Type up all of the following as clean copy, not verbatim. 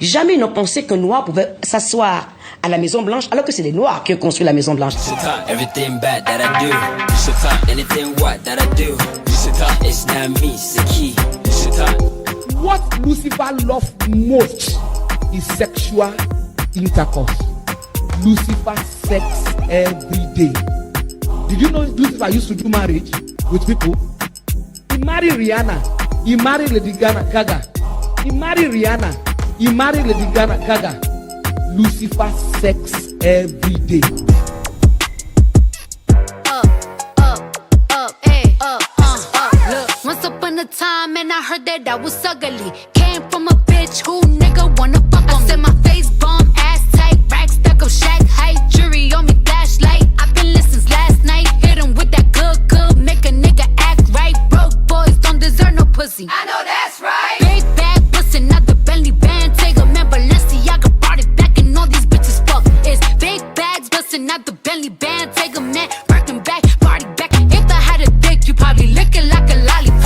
Jamais ils n'ont pensé qu'un noir pouvait s'asseoir à la Maison Blanche alors que c'est les noirs qui ont construit la Maison Blanche. Everything bad that I do, anything what that I do, it's not me, it's the key. What Lucifer loves most is sexual intercourse. Lucifer sex every day. Did you know Lucifer used to do marriage with people? He married Rihanna. He married Lady Gaga. He married Rihanna. He married Lady Gaga. Lucifer sex every day. Look, once upon a time, and I heard that I was ugly. Came from a bitch who nigga wanna fuck on. I said my face bomb, ass tight, rack stuck up, shack height, jury on me, flashlight. I've been listening since last night. Hit him with that good, make a nigga act right. Broke boys don't deserve no pussy. I know that's right. Big bag bustin' out the Bentley band, take a man, Balenciaga brought it back, and all these bitches fuck. It's big bags bustin' out the Bentley band, take a man, working back, party back. If I had a dick, you probably lick it like a lollipop.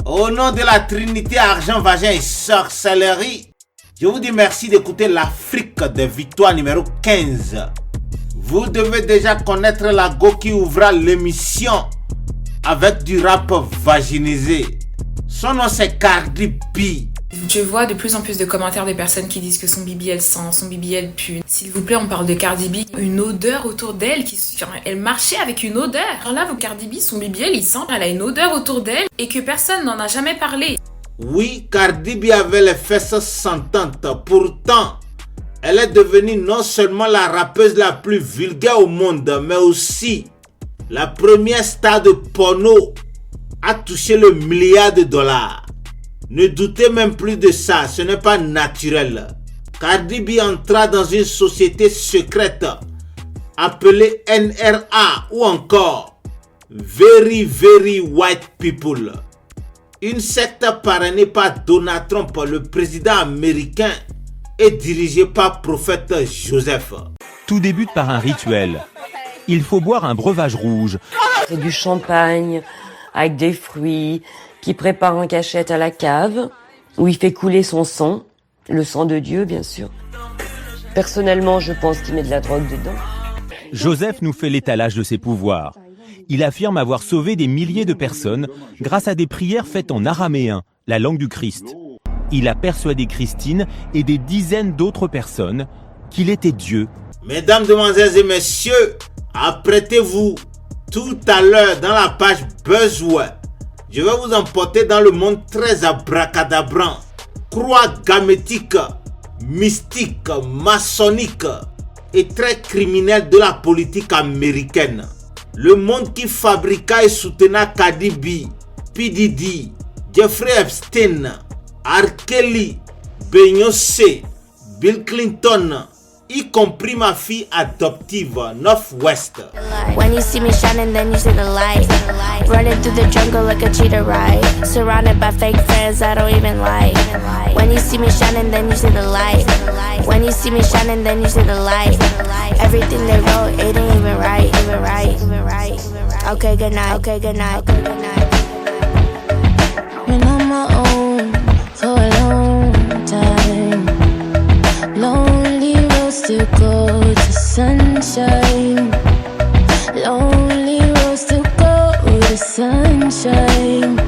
Au nom de la Trinité, argent, vagin et sorcellerie, je vous dis merci d'écouter l'Afrique de Victoire numéro 15. Vous devez déjà connaître la go qui ouvra l'émission avec du rap vaginisé. Son nom c'est Cardi B. Je vois de plus en plus de commentaires de personnes qui disent que son bibi elle sent, son bibi elle pue. S'il vous plaît, on parle de Cardi B, une odeur autour d'elle, elle marchait avec une odeur. Alors là, Cardi B, son bibi elle sent, elle a une odeur autour d'elle et que personne n'en a jamais parlé. Oui, Cardi B avait les fesses sentantes, pourtant, elle est devenue non seulement la rappeuse la plus vulgaire au monde, mais aussi la première star de porno à toucher le milliard de dollars. Ne doutez même plus de ça, ce n'est pas naturel. Cardi B entra dans une société secrète appelée NRA ou encore Very Very White People. Une secte parrainée par Donald Trump, le président américain, et dirigée par prophète Joseph. Tout débute par un rituel. Il faut boire un breuvage rouge. C'est du champagne avec des fruits qui prépare en cachette à la cave où il fait couler son sang, le sang de Dieu bien sûr. Personnellement, je pense qu'il met de la drogue dedans. Joseph nous fait l'étalage de ses pouvoirs. Il affirme avoir sauvé des milliers de personnes grâce à des prières faites en araméen, la langue du Christ. Il a persuadé Christine et des dizaines d'autres personnes qu'il était Dieu. Mesdames, demoiselles et messieurs, apprêtez-vous. Tout à l'heure dans la page Buzzword, je vais vous emporter dans le monde très abracadabrant, croix gamétique, mystique, maçonnique et très criminel de la politique américaine. Le monde qui fabriqua et soutenait Cardi B, P. Diddy, Jeffrey Epstein, R. Kelly, Beyoncé, Bill Clinton, y compris ma fille adoptive, Northwest. When you see me shining, then you see the light. Running through the jungle like a cheetah ride. Surrounded by fake friends I don't even like. When you see me shining, then you see the light. When you see me shining, then you see the light. Everything they wrote, it ain't even right. Okay, good night. Okay, good night. Been on my own for a long time. Lonely roads to go to sunshine. Lonely roads to go to sunshine.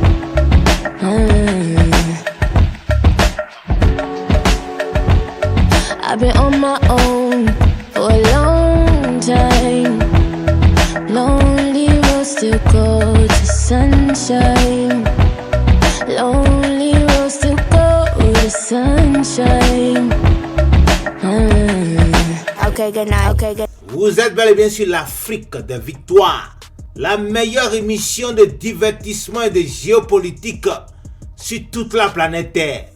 I've been on my own for a long time. Lonely roads to go to sunshine. Lonely roads to go to sunshine. Okay, good night. Okay, good. Vous êtes bel et bien sur l'Afrique de Victoire, la meilleure émission de divertissement et de géopolitique sur toute la planète Terre.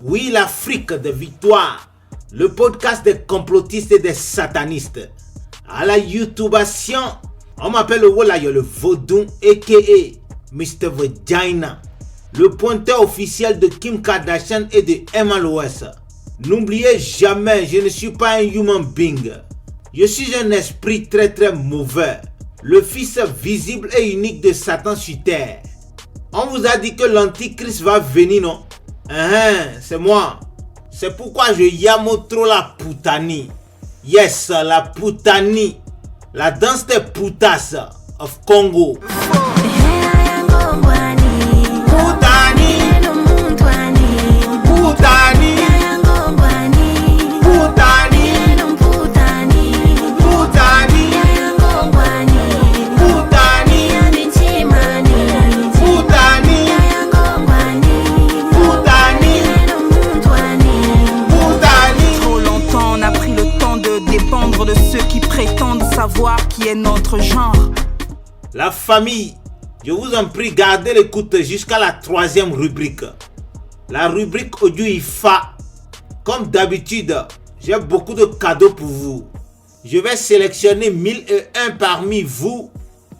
Oui, l'Afrique de Victoire, le podcast des complotistes et des satanistes. À la YouTubeation, on m'appelle le Wolayo, le Vaudou, a.k.a. Mr. Vagina, le pointeur officiel de Kim Kardashian et de Emma Loès. N'oubliez jamais, je ne suis pas un human being. Je suis un esprit très très mauvais, le fils visible et unique de Satan sur terre. On vous a dit que l'antichrist va venir, non? C'est moi. C'est pourquoi je yamo trop la putani. Yes, la putani. La danse des putas of Congo. De ceux qui prétendent savoir qui est notre genre. La famille, je vous en prie, gardez l'écoute jusqu'à la 3e rubrique. La rubrique audio IFA. Comme d'habitude, j'ai beaucoup de cadeaux pour vous. Je vais sélectionner 1001 parmi vous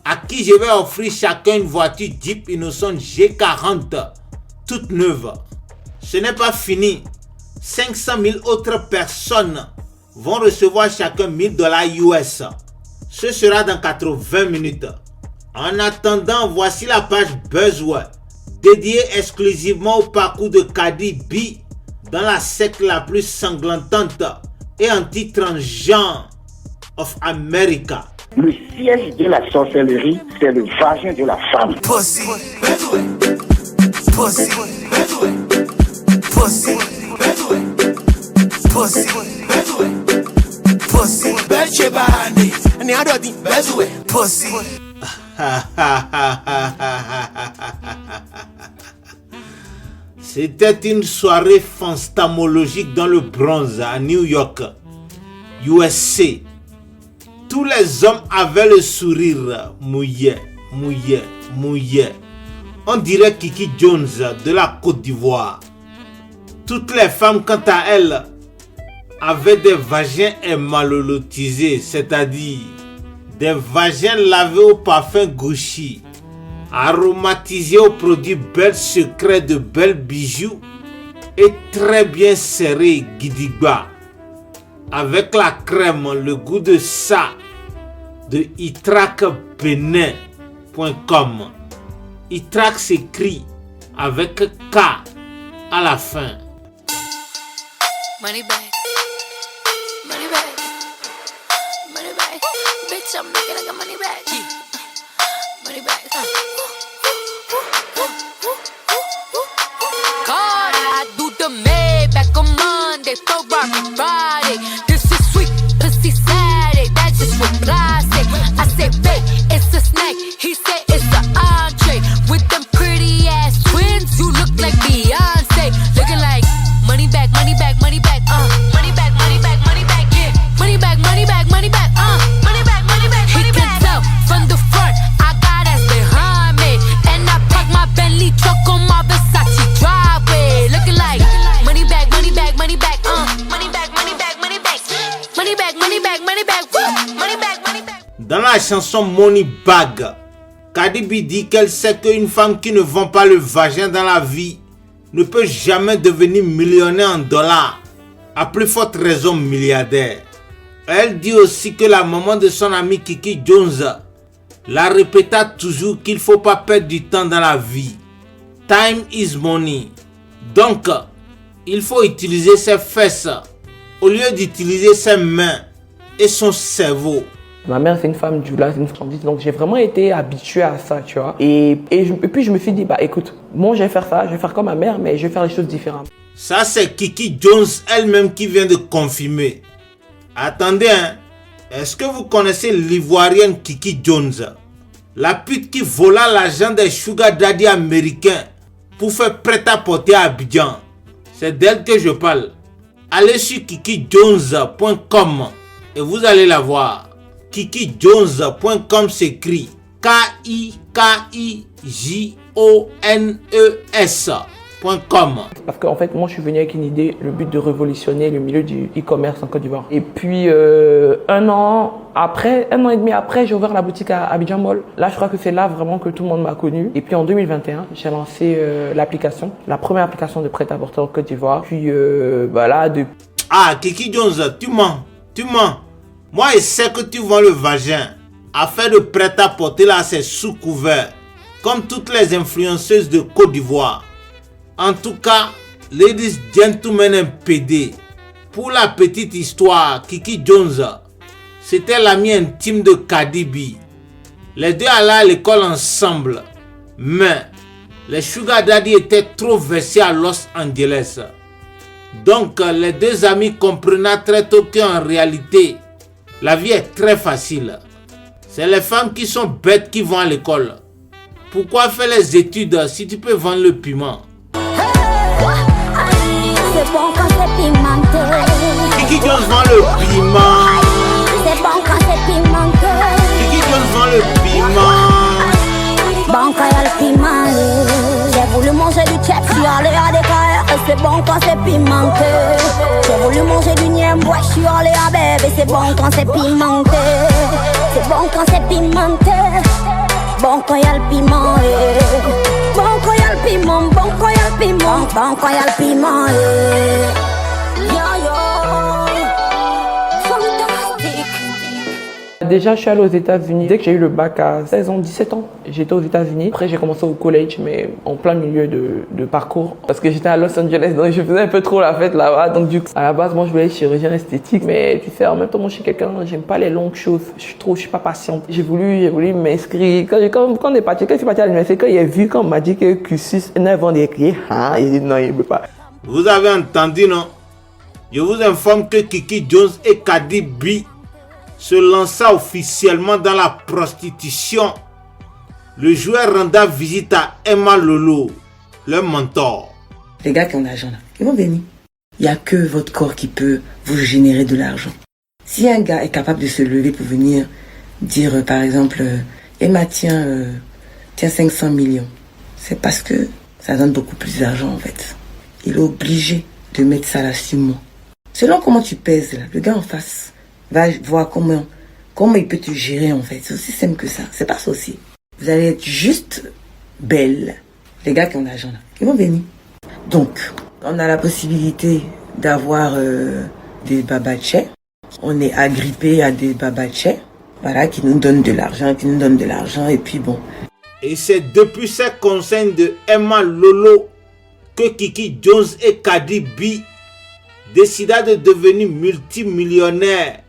à qui je vais offrir chacun une voiture Jeep Innocent G40 toute neuve. Ce n'est pas fini. 500 000 autres personnes vont recevoir chacun $1000 US. Ce sera dans 80 minutes. En attendant, voici la page Buzzword dédiée exclusivement au parcours de Cardi B dans la secte la plus sanglantante et anti-transgenre of America. Le siège de la sorcellerie, c'est le vagin de la femme. Pussy, pussy, pussy, pussy. Pussy, pussy. C'était une soirée fantasmologique dans le Bronx à New York, USA. Tous les hommes avaient le sourire mouillé. On dirait Kiki Jones de la Côte d'Ivoire. Toutes les femmes, quant à elles, avaient des vagins émalolotisés, c'est-à-dire des vagins lavés au parfum Gucci, aromatisés aux produits Bel Secret de Bel Bijoux et très bien serrés Gidigba, avec la crème, le goût de ça de itracbenin.com. Itrac s'écrit avec K à la fin. Money back. Money back. Money back. Bitch, I'm making like a money back. Money back. God, I do the Maybach on Monday, Ferrari Friday. This is sweet, pussy Saturday. That's just what classic. I say, babe, it's a snack. He said it's an entree. With them pretty ass twins, you look like Beyonce. Looking like money back, money back, money back, money back, money back, money back, yeah. Money back, money back, money back, money back, money back, money back. He can tell from the front, I got ass behind me, and I park my Bentley truck on my Versace driveway. Looking like money back, money back, money back, money back, money back, money back, money back, money back, money back, money back, money back. Dans la chanson Money Bag, Cardi B dit qu'elle sait qu'une femme qui ne vend pas le vagin dans la vie ne peut jamais devenir millionnaire en dollars, à plus forte raison milliardaire. Elle dit aussi que la maman de son ami Kiki Jones la répéta toujours qu'il ne faut pas perdre du temps dans la vie. Time is money. Donc, il faut utiliser ses fesses au lieu d'utiliser ses mains et son cerveau. Ma mère, c'est une femme du là, c'est une femme. Donc, j'ai vraiment été habitué à ça, tu vois. Et puis, je me suis dit, bah écoute, moi, je vais faire ça, je vais faire comme ma mère, mais je vais faire les choses différemment. Ça, c'est Kiki Jones elle-même qui vient de confirmer. Attendez, hein. Est-ce que vous connaissez l'ivoirienne Kiki Jones? La pute qui vola l'argent des sugar daddy américains pour faire prêt-à-porter à Abidjan. C'est d'elle que je parle. Allez sur kikijones.com et vous allez la voir. kikijones.com s'écrit KIKIJONES.com. Parce qu'en fait, moi, je suis venu avec une idée, le but de révolutionner le milieu du e-commerce en Côte d'Ivoire. Et puis, un an et demi après, j'ai ouvert la boutique à Abidjan Mall. Là, je crois que c'est là vraiment que tout le monde m'a connu. Et puis, en 2021, j'ai lancé l'application, la première application de prêt-à-porter en Côte d'Ivoire. Puis, voilà, Ah, Kiki Jones, tu mens. Moi, je sais que tu vends le vagin. Affaire de prêt-à-porter là, c'est sous couvert. Comme toutes les influenceuses de Côte d'Ivoire. En tout cas, Ladies, gentlemen and PD, pour la petite histoire, Kiki Jones, c'était l'ami intime de Cardi B. Les deux allaient à l'école ensemble, mais les Sugar Daddy étaient trop versés à Los Angeles. Donc, les deux amis comprenaient très tôt qu'en réalité, la vie est très facile. C'est les femmes qui sont bêtes qui vont à l'école. Pourquoi faire les études si tu peux vendre le piment? C'est bon quand c'est pimenté. Kiki Jones vend le piment. C'est bon quand c'est pimenté. Kiki Jones vend le piment. Bon quand y'a le piment. J'ai voulu manger du chef, je suis allé à DKR. C'est bon quand c'est pimenté. J'ai voulu manger du niemboué, je suis allé à bébé. C'est bon quand c'est pimenté. C'est bon quand c'est pimenté. Bon quand y'a le piment. Bon quand y'a le piment. Bon quand y'a le piment. Bon quand y'a le piment. Yo yo. Déjà, je suis allée aux États-Unis. Dès que j'ai eu le bac à 16 ans, 17 ans, j'étais aux États-Unis. Après, j'ai commencé au college, mais en plein milieu de parcours. Parce que j'étais à Los Angeles, donc je faisais un peu trop la fête là-bas. Donc, du coup, à la base, moi, je voulais être chirurgien esthétique. Mais tu sais, en même temps, moi, je suis quelqu'un, j'aime pas les longues choses. Je suis pas patiente. J'ai voulu m'inscrire. Quand on est parti, quand je suis parti à l'université, quand il a vu, quand on m'a dit que cursus 9 ans d'écrire, il dit non, il ne veut pas. Vous avez entendu, non? Je vous informe que Kiki Jones et Cardi B se lança officiellement dans la prostitution. Le joueur renda visite à Emma Lolo, leur mentor. Les gars qui ont l'argent là, ils vont venir. Il n'y a que votre corps qui peut vous générer de l'argent. Si un gars est capable de se lever pour venir dire par exemple Emma tiens 500 millions, c'est parce que ça donne beaucoup plus d'argent en fait. Il est obligé de mettre ça là sur moi. Selon comment tu pèses là, le gars en face va voir comment il peut te gérer en fait. C'est aussi simple que ça. C'est pas ça aussi. Vous allez être juste belle. Les gars qui ont l'argent là, ils vont venir. Donc, on a la possibilité d'avoir des babachais. On est agrippé à des babachais. Voilà, qui nous donnent de l'argent, et puis bon. Et c'est depuis ces conseils de Emma Lolo que Kiki Jones et Cardi B décida de devenir multimillionnaires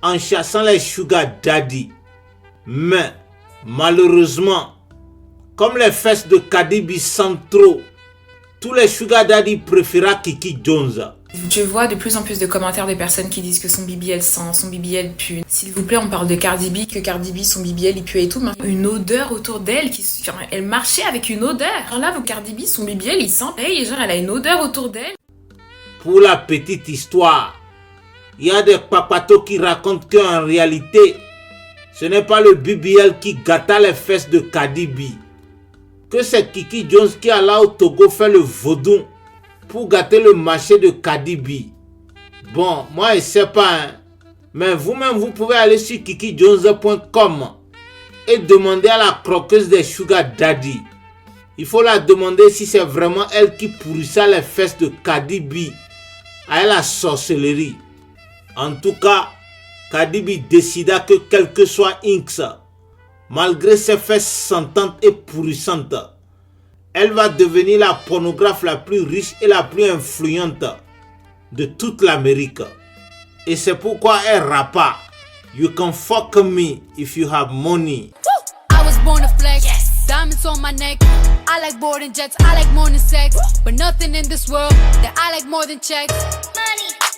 en chassant les Sugar Daddy. Mais malheureusement, comme les fesses de Cardi B sentent trop, tous les Sugar Daddy préfèrent Kiki Jones. Je vois de plus en plus de commentaires des personnes qui disent que son bibi elle sent, son bibi elle pue. S'il vous plaît, on parle de Cardi B, que Cardi B, son bibi elle pue et tout. Une odeur autour d'elle, elle marchait avec une odeur. Alors là, Cardi B, son bibi elle, il sent, et genre elle a une odeur autour d'elle. Pour la petite histoire, il y a des papatos qui racontent qu'en réalité, ce n'est pas le BBL qui gâta les fesses de Cardi B, que c'est Kiki Jones qui alla au Togo faire le vaudou pour gâter le marché de Cardi B. Bon, moi je sais pas, hein, mais vous-même vous pouvez aller sur kikijones.com et demander à la croqueuse des Sugar Daddy. Il faut la demander si c'est vraiment elle qui pourrissait les fesses de Cardi B à la sorcellerie. En tout cas, Cardi B décida que quel que soit Inks, malgré ses fesses sentantes et pourrissantes, elle va devenir la pornographe la plus riche et la plus influente de toute l'Amérique. Et c'est pourquoi elle rappa You can fuck me if you have money. I was born to flex, diamonds on my neck. I like boarding jets, I like more than sex. But nothing in this world that I like more than checks.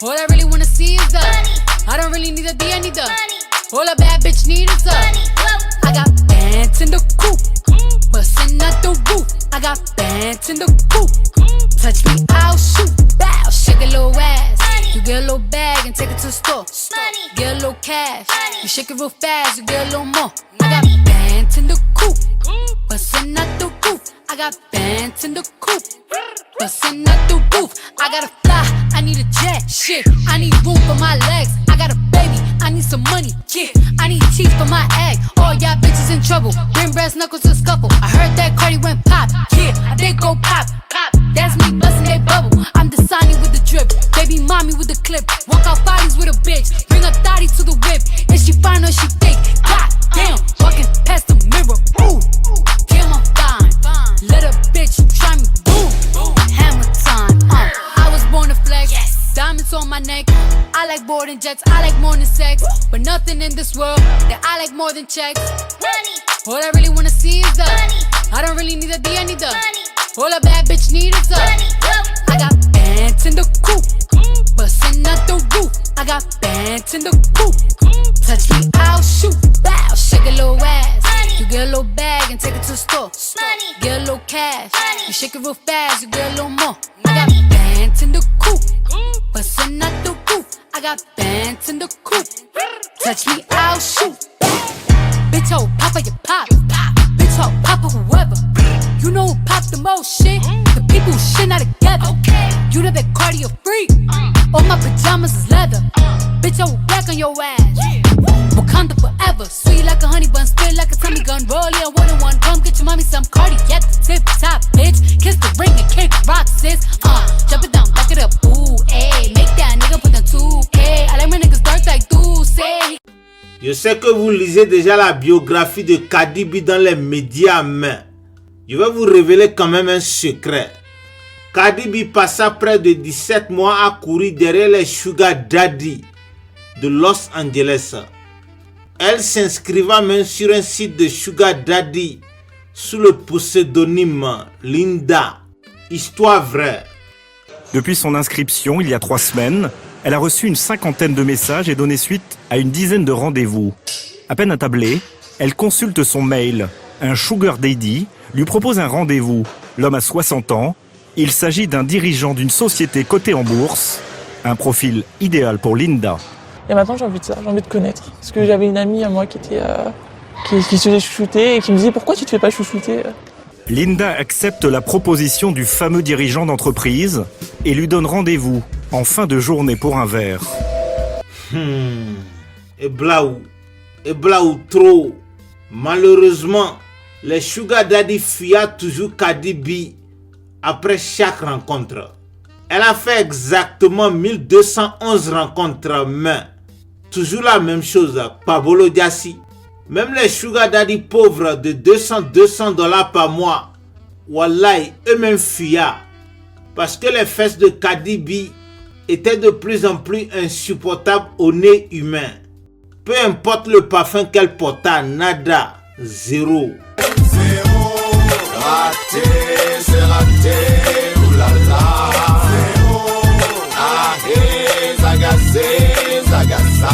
All I really wanna see is the money. I don't really need a D, I need the money. All a bad bitch need is the money. I got bands in the coop, bustin' out the roof. I got bands in the coop. Touch me, I'll shoot. Bow, shake a little ass. You get a little bag and take it to the store. Get a little cash. You shake it real fast, you get a little more. I got bands in the coop, bustin' out the roof. I got bands in the coop, bustin' out the roof. I gotta fly, I need a jet. Shit, I need room for my legs. I got a baby, I need some money. Yeah, I need teeth for my egg. All y'all bitches in trouble. Bring brass knuckles to scuffle. I heard that Cardi went pop. Yeah, I did go pop, pop. That's me bustin' that bubble. I'm the Sonny with the drip, baby mommy with the clip. Walk out bodies with a bitch, bring a thotty to the whip. Is she fine or she thick? God damn, walking past the mirror. Ooh, damn I'm fine. Let a bitch try me, boom. Hammer time. my neck. I like boarding jets, I like more than sex. But nothing in this world that I like more than checks. Money. All I really wanna see is the money. I don't really need a D, I need the money. All a bad bitch need is the money. I got bands in the coop, bustin' out the roof. I got bands in the coop. Touch me, I'll shoot. Bow, shake a little ass. You get a little bag and take it to the store. Get a little cash. You shake it real fast, you get a little more. I got bands in the coop, bustin' out the roof. I got bands in the coop. Touch me, I'll shoot. Bitch, oh, papa, you pop. Bitch, oh, papa, whoever. You know who pop the most shit? The people who shit not together. You know that cardio freak. All my pajamas is leather. Bitch, oh, black on your ass. Wakanda forever. Sweet like a honey bun, spit like a Tommy gun. Roll in one on one. Come get your mommy some Cardi at the tip top, bitch. Kiss the ring and kick rock, sis. Jump it down, back it up. Ooh, ayy. Make that nigga put the 2K. I like my niggas dark like do say. Je sais que vous lisez déjà la biographie de Cardi B dans les médias, mais je vais vous révéler quand même un secret. Cardi B passa près de 17 mois à courir derrière les Sugar Daddy de Los Angeles. Elle s'inscriva même sur un site de Sugar Daddy sous le pseudonyme Linda. Histoire vraie. Depuis son inscription, il y a 3 semaines, elle a reçu une 50aine de messages et donné suite à une dizaine de rendez-vous. À peine attablée, elle consulte son mail. Un Sugar Daddy lui propose un rendez-vous. L'homme a 60 ans. Il s'agit d'un dirigeant d'une société cotée en bourse. Un profil idéal pour Linda. Et maintenant, j'ai envie de ça, j'ai envie de connaître. Parce que j'avais une amie à moi qui se faisait chouchouter et qui me disait « Pourquoi tu te fais pas chouchouter ?» Linda accepte la proposition du fameux dirigeant d'entreprise et lui donne rendez-vous en fin de journée pour un verre. Et blaou trop. Malheureusement, les Sugar Daddy fuyaient toujours Cardi B après chaque rencontre. Elle a fait exactement 1211 rencontres, mais toujours la même chose, Pablo Diassi. Même les Sugar Daddy pauvres de $200 par mois, wallahi, eux-mêmes fuyaient. Parce que les fesses de Cardi B étaient de plus en plus insupportables au nez humain. Peu importe le parfum qu'elle porta, nada, zéro. Zéro, raté, c'est raté, oulala. Zéro, ahé, zagazé, zagaza.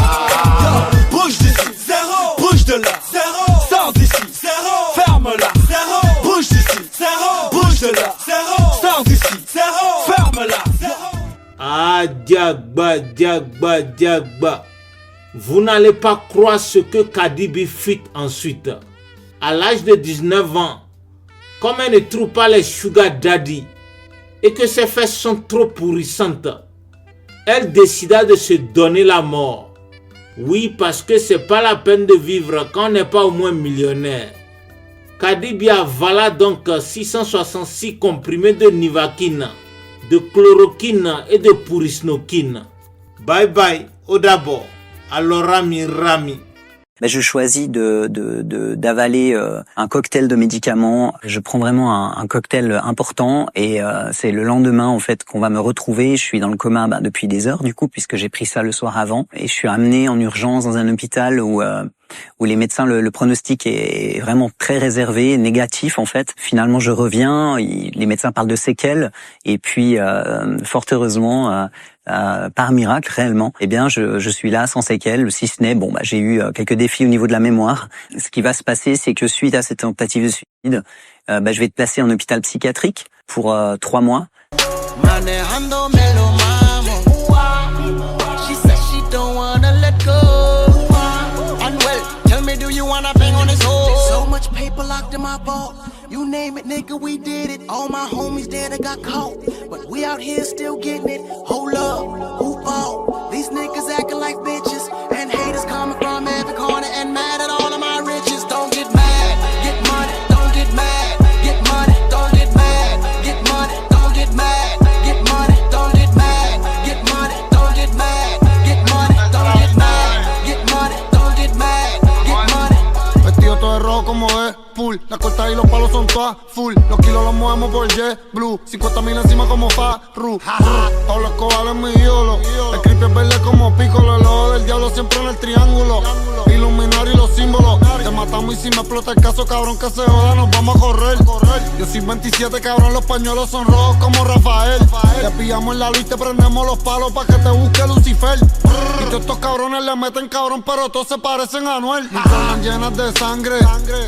Bouge d'ici, zéro, bouge de là, zéro, sors d'ici, zéro, ferme-la, zéro, bouge d'ici, zéro, bouge de là, zéro, sors d'ici, zéro, ferme-la, zéro. Ah, diagba, diagba, diagba. Vous n'allez pas croire ce que Cardi B fit ensuite. À l'âge de 19 ans, comme elle ne trouve pas les Sugar Daddy et que ses fesses sont trop pourrissantes, elle décida de se donner la mort. Oui, parce que c'est pas la peine de vivre quand on n'est pas au moins millionnaire. Cardi B avala donc 666 comprimés de Nivaquine, de chloroquine et de purisnoquine. Bye bye, au d'abord. Alors Rami. Je choisis d'avaler un cocktail de médicaments. Je prends vraiment un cocktail important et c'est le lendemain en fait qu'on va me retrouver. Je suis dans le coma depuis des heures du coup puisque j'ai pris ça le soir avant et je suis amené en urgence dans un hôpital où les médecins le pronostic est vraiment très réservé, négatif en fait. Finalement je reviens, les médecins parlent de séquelles et puis fort heureusement par miracle réellement, eh bien je suis là sans séquelles, si ce n'est j'ai eu quelques défis au niveau de la mémoire. Ce qui va se passer, c'est que suite à cette tentative de suicide, je vais être placé en hôpital psychiatrique pour 3 mois. So much paper locked in my vault. You name it, nigga, we did it. All my homies dead and got caught, but we out here still getting it. Hold up, who bought? These niggas acting like bitches, and haters coming from every corner and mad at all of my riches. Don't get mad, get money. Don't get mad, get money. Don't get mad, get money. Don't get mad, get money. Don't get mad, get money. Don't get mad, get money. Don't get mad, get money. Don't get mad, get money. Vestido todo de rojo como es, full. La corta y los palos son todas full. Los kilos los movemos por JetBlue. 50,000 encima como Farru. Pablo Escobar es mi ídolo. El creepy piel verde como Piccolo. El ojo del diablo siempre en el triángulo. Illuminati y los símbolos. Te matamos y si me explota el caso, cabrón, que se joda, nos vamos a correr. Yo soy 27, cabrón, los pañuelos son rojos como Rafael. Te pillamos en la luz y te prendemos los palos pa' que te busque Lucifer. Y todos estos cabrones le meten cabrón, pero todos se parecen a Anuel. Mis zonas llenas de sangre,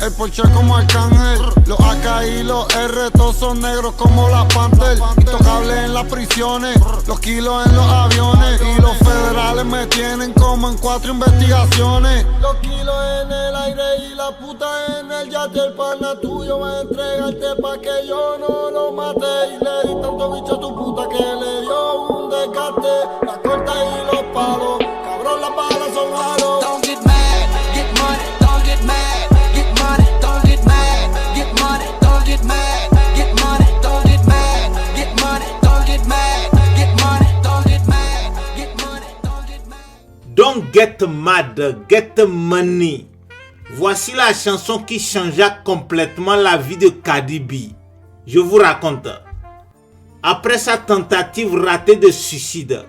el Porsche como Arcángel. Los AK y los R, todos son negros como la Panther. Intocables en las prisiones, los kilos en los aviones. Y los federales me tienen como en 4 investigaciones. Los kilos en el aire y la puta en el yate. El pana tuyo va a entregarte pa' que yo no lo mate. Y le di tanto bicho a tu puta que le dio un desgaste. La corta y los palos, cabrón, las balas son malos. Don't get mad, get money, don't get mad, get money, don't get mad, get money, don't get mad, get money, don't get mad, get money, don't get mad, get money, don't get mad, get money, don't get mad. Don't get mad, get money. Voici la chanson qui changea complètement la vie de Cardi B. Je vous raconte. Après sa tentative ratée de suicide,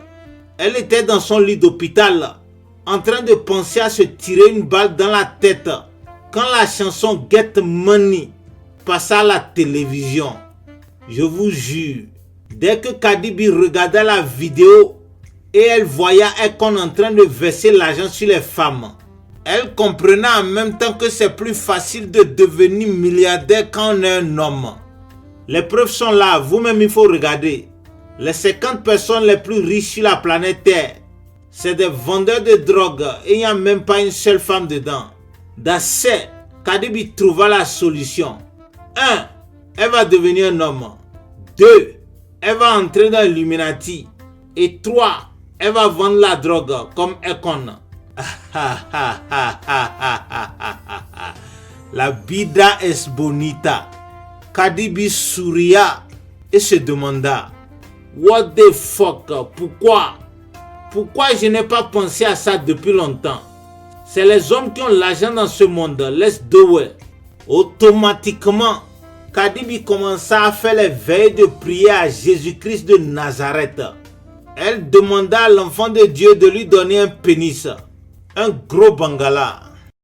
elle était dans son lit d'hôpital, en train de penser à se tirer une balle dans la tête, quand la chanson Get Money passa à la télévision. Je vous jure, dès que Cardi B regardait la vidéo et elle voyait Akon en train de verser l'argent sur les femmes, elle comprenait en même temps que c'est plus facile de devenir milliardaire quand on est un homme. Les preuves sont là, vous-même il faut regarder. Les 50 personnes les plus riches sur la planète Terre, c'est des vendeurs de drogue et il n'y a même pas une seule femme dedans. D'assez, Cardi B trouva la solution. 1. Elle va devenir un homme. 2. Elle va entrer dans l'Illuminati. Et 3. Elle va vendre la drogue comme Akon. La vida es bonita. Cardi B souria et se demanda: What the fuck? Pourquoi je n'ai pas pensé à ça depuis longtemps? C'est les hommes qui ont l'argent dans ce monde. Let's do it. Automatiquement, Cardi B commença à faire les veilles de prier à Jésus-Christ de Nazareth. Elle demanda à l'enfant de Dieu de lui donner un pénis. Un gros bangala.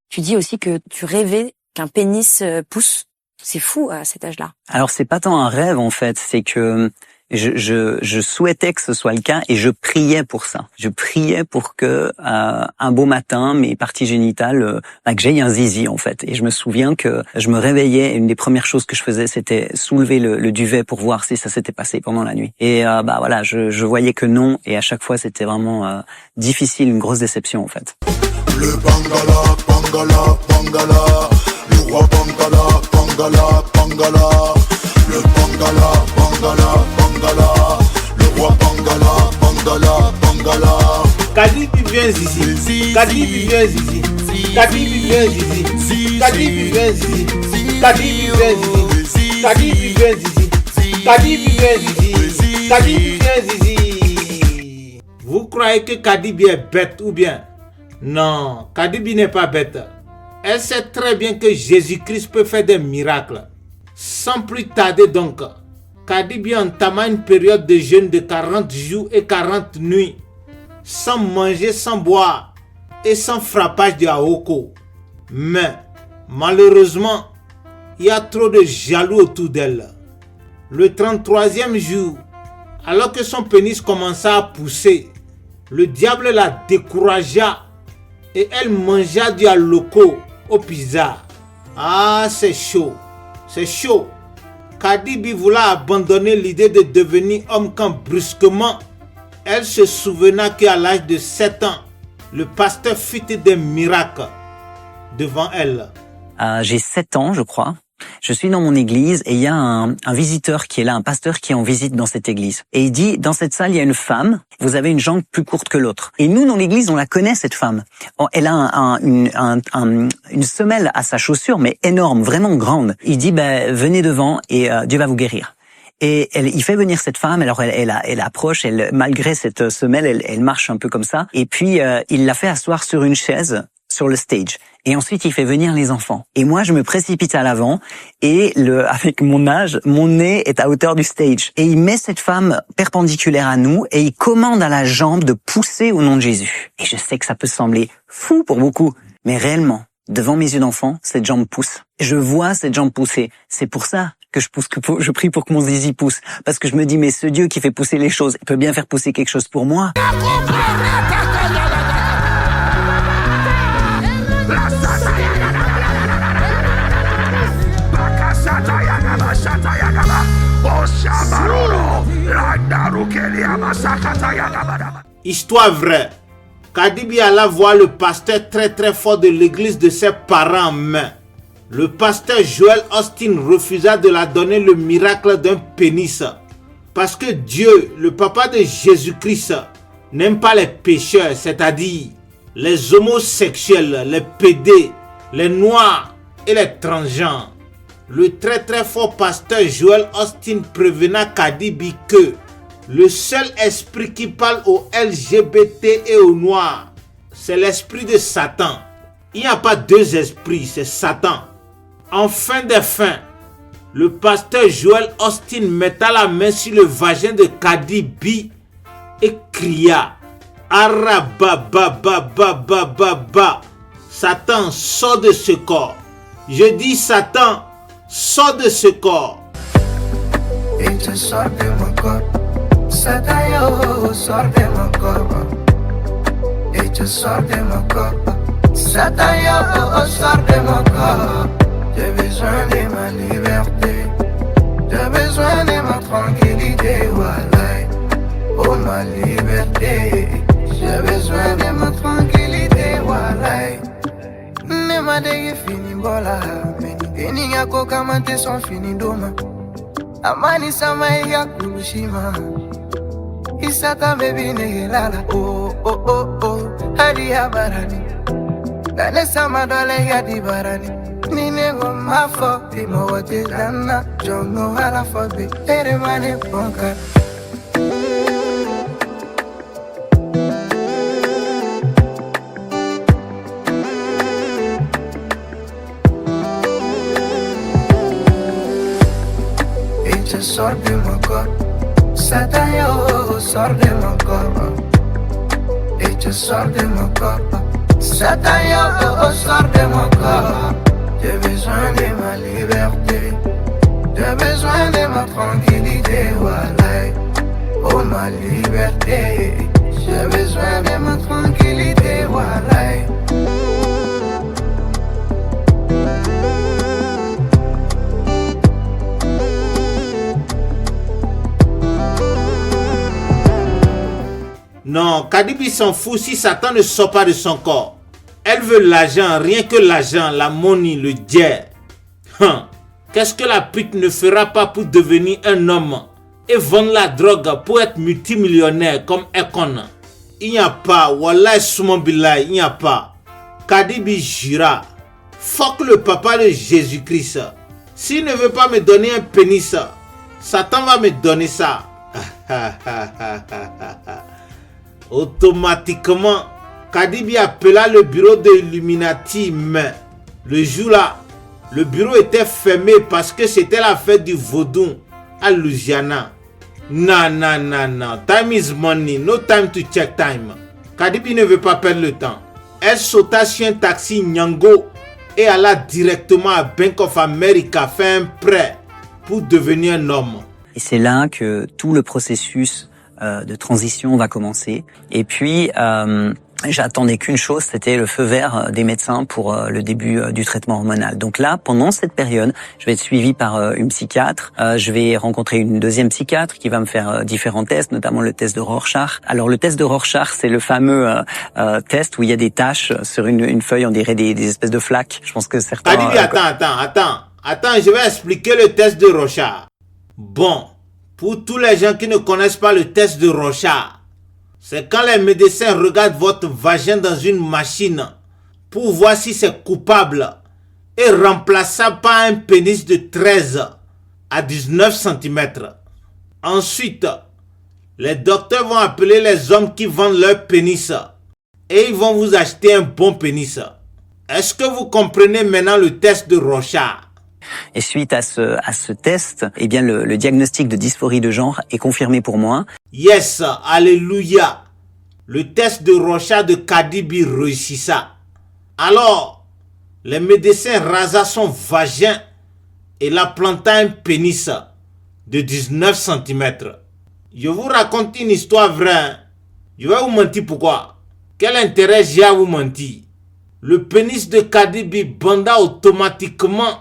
Tu dis aussi que tu rêvais qu'un pénis pousse. C'est fou à cet âge-là. Alors c'est pas tant un rêve en fait, c'est que je souhaitais que ce soit le cas et je priais pour ça. Je priais pour que un beau matin mes parties génitales que j'aie un zizi en fait. Et je me souviens que je me réveillais et une des premières choses que je faisais c'était soulever le duvet pour voir si ça s'était passé pendant la nuit. Et voilà, je voyais que non et à chaque fois c'était vraiment difficile, une grosse déception en fait. Le bangala, bangala, bangala. Le roi bangala, bangala, bangala. Le bangala, bangala, bangala. Le roi bangala, bangala, bangala. Cardi B vient zizi. Cardi B vient zizi. Cardi B vient zizi. Cardi B vient zizi. Cardi B vient zizi. Cardi B vient zizi. Cardi B vient zizi. Cardi B vient zizi. Vous croyez que Cardi B est bête ou bien? Non, Cardi B n'est pas bête. Elle sait très bien que Jésus-Christ peut faire des miracles. Sans plus tarder donc, Cardi B entama une période de jeûne de 40 jours et 40 nuits, sans manger, sans boire et sans frappage de Aoko. Mais malheureusement, il y a trop de jaloux autour d'elle. Le 33e jour, alors que son pénis commença à pousser, le diable la découragea et elle mangea du Aoko au pizza. Ah, c'est chaud. C'est chaud. Cardi B voulait abandonner l'idée de devenir homme quand brusquement, elle se souvena qu'à l'âge de 7 ans, le pasteur fit des miracles devant elle. J'ai 7 ans, je crois. Je suis dans mon église et il y a un visiteur qui est là, un pasteur qui est en visite dans cette église. Et il dit, dans cette salle, il y a une femme, vous avez une jambe plus courte que l'autre. Et nous, dans l'église, on la connaît, cette femme. Elle a une semelle à sa chaussure, mais énorme, vraiment grande. Il dit, venez devant et Dieu va vous guérir. Et il fait venir cette femme, alors elle approche, malgré cette semelle, elle marche un peu comme ça. Et puis, il la fait asseoir sur une chaise, sur le stage. Et ensuite, il fait venir les enfants. Et moi, je me précipite à l'avant et avec mon âge, mon nez est à hauteur du stage. Et il met cette femme perpendiculaire à nous et il commande à la jambe de pousser au nom de Jésus. Et je sais que ça peut sembler fou pour beaucoup, mais réellement, devant mes yeux d'enfant, cette jambe pousse. Je vois cette jambe pousser. C'est pour ça que je prie pour que mon zizi pousse. Parce que je me dis, mais ce Dieu qui fait pousser les choses, il peut bien faire pousser quelque chose pour moi. Histoire vraie. Kadibi alla voir le pasteur très fort de l'église de ses parents en main. Le pasteur Joel Austin refusa de la donner le miracle d'un pénis. Parce que Dieu, le papa de Jésus-Christ, n'aime pas les pécheurs, c'est-à-dire les homosexuels, les pédés, les noirs et les transgenres. Le très fort pasteur Joel Austin prévena Kadibi que le seul esprit qui parle aux LGBT et aux noirs, c'est l'esprit de Satan. Il n'y a pas deux esprits, c'est Satan. En fin des fins, le pasteur Joel Austin metta la main sur le vagin de Kadibi et cria: Arababababababa. Satan, sors de ce corps. Je dis Satan, sors de ce corps. Et tu sors de mon corps. Satan, yo, sors de mon corps. Et tu sors de mon corps. Satan, yo, sors de mon corps. J'ai besoin de ma liberté. J'ai besoin de ma tranquillité. Wallah, oh ma liberté. J'ai besoin de ma tranquillité. Wallah. Ne m'a dit fini bola. Fini yako kama te son fini doma. Amani sama ya kushima. Isata baby negelala. Oh oh oh oh. Hadi ya barani. Dale sama dole ya di barani. Ninego mafo. Timo wote dana. Jongo hala fobi. Tere mane ponka. Sors de mon corps. Satan, yo, sors de mon corps. Et tu sors de mon corps. Satan, yo, sors de mon corps. J'ai besoin de ma liberté. J'ai besoin de ma tranquillité. Wallah, oh ma liberté. J'ai besoin de ma tranquillité. Wallah. Non, Kadibi s'en fout si Satan ne sort pas de son corps. Elle veut l'argent, rien que l'argent, la money, le dier. Qu'est-ce que la pute ne fera pas pour devenir un homme et vendre la drogue pour être multimillionnaire comme Ekon? Il n'y a pas, Wallah Soumabillah, il n'y a pas. Kadibi jura, fuck le papa de Jésus-Christ. S'il ne veut pas me donner un pénis, Satan va me donner ça. Automatiquement, Kadibi appela le bureau de Illuminati, mais le jour-là, le bureau était fermé parce que c'était la fête du vaudou à Louisiana. Non. Time is money, no time to check time. Kadibi ne veut pas perdre le temps. Elle sauta sur un taxi Nyango et alla directement à Bank of America faire un prêt pour devenir un homme. Et c'est là que tout le processus de transition va commencer. Et puis, j'attendais qu'une chose, c'était le feu vert des médecins pour le début du traitement hormonal. Donc là, pendant cette période, je vais être suivi par une psychiatre. Je vais rencontrer une deuxième psychiatre qui va me faire différents tests, notamment le test de Rorschach. Alors le test de Rorschach, c'est le fameux test où il y a des taches sur une feuille, on dirait des espèces de flaques. Je pense que certains... Kadibi, attends, je vais expliquer le test de Rorschach. Bon, pour tous les gens qui ne connaissent pas le test de Rorschach, c'est quand les médecins regardent votre vagin dans une machine pour voir si c'est coupable et remplaçable par un pénis de 13 à 19 cm. Ensuite, les docteurs vont appeler les hommes qui vendent leur pénis et ils vont vous acheter un bon pénis. Est-ce que vous comprenez maintenant le test de Rorschach? Et suite à ce test, eh bien le diagnostic de dysphorie de genre est confirmé pour moi. Yes, alléluia. Le test de Rorschach de Cardi B réussissa. Alors, les médecins rasa son vagin et la planta un pénis de 19 cm. Je vous raconte une histoire vraie. Je vais vous mentir pourquoi. Quel intérêt j'ai à vous mentir? Le pénis de Cardi B banda automatiquement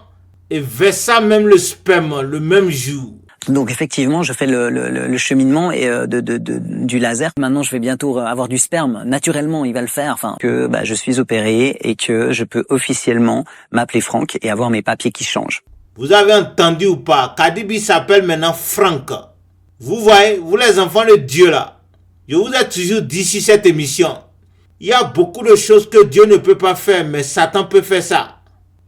et versa même le sperme le même jour. Donc effectivement, je fais le cheminement et du laser. Maintenant, je vais bientôt avoir du sperme. Naturellement, il va le faire. Enfin, que je suis opéré et que je peux officiellement m'appeler Franck et avoir mes papiers qui changent. Vous avez entendu ou pas? Cardi B s'appelle maintenant Franck. Vous voyez, vous les enfants de Dieu là, je vous ai toujours dit sur cette émission, il y a beaucoup de choses que Dieu ne peut pas faire, mais Satan peut faire ça.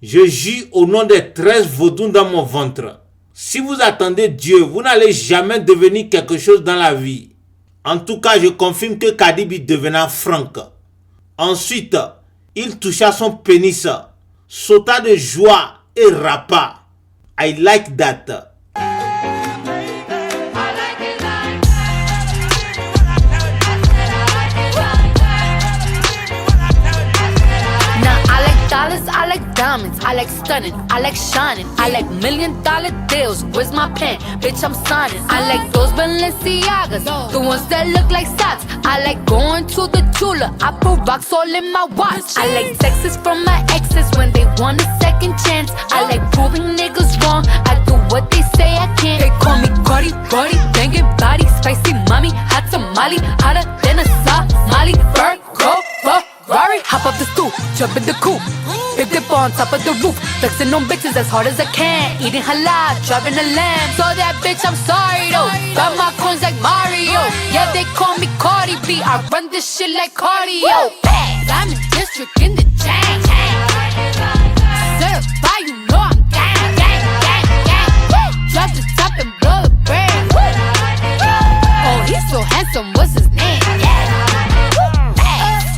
Je jure au nom des 13 vaudous dans mon ventre. Si vous attendez Dieu, vous n'allez jamais devenir quelque chose dans la vie. En tout cas, je confirme que Cardi B devena Franck. Ensuite, il toucha son pénis, sauta de joie et rapa. I like that. I like diamonds, I like stunning, I like shining, I like $1 million deals. Where's my pen? Bitch, I'm signing. I like those Balenciagas, the ones that look like socks. I like going to the Tula, I put rocks all in my watch. I like texts from my exes when they want a second chance. I like proving niggas wrong, I do what they say I can't. They call me Cardi, Cardi, banging body, spicy mommy, hot tamale, hotter than a Somali. Virgo, Ferrari, hop up the stoop, jump in the coupe. Big dip on top of the roof, flexing on bitches as hard as I can. Eating halal, driving a lamb. So that bitch, I'm sorry though. Got my coins like Mario. Yeah, they call me Cardi B. I run this shit like cardio. I'm in district in the chain. Certified, you know I'm gang, gang, gang, gang. Drop the top and blow the brand. Oh, he's so handsome, what's his name?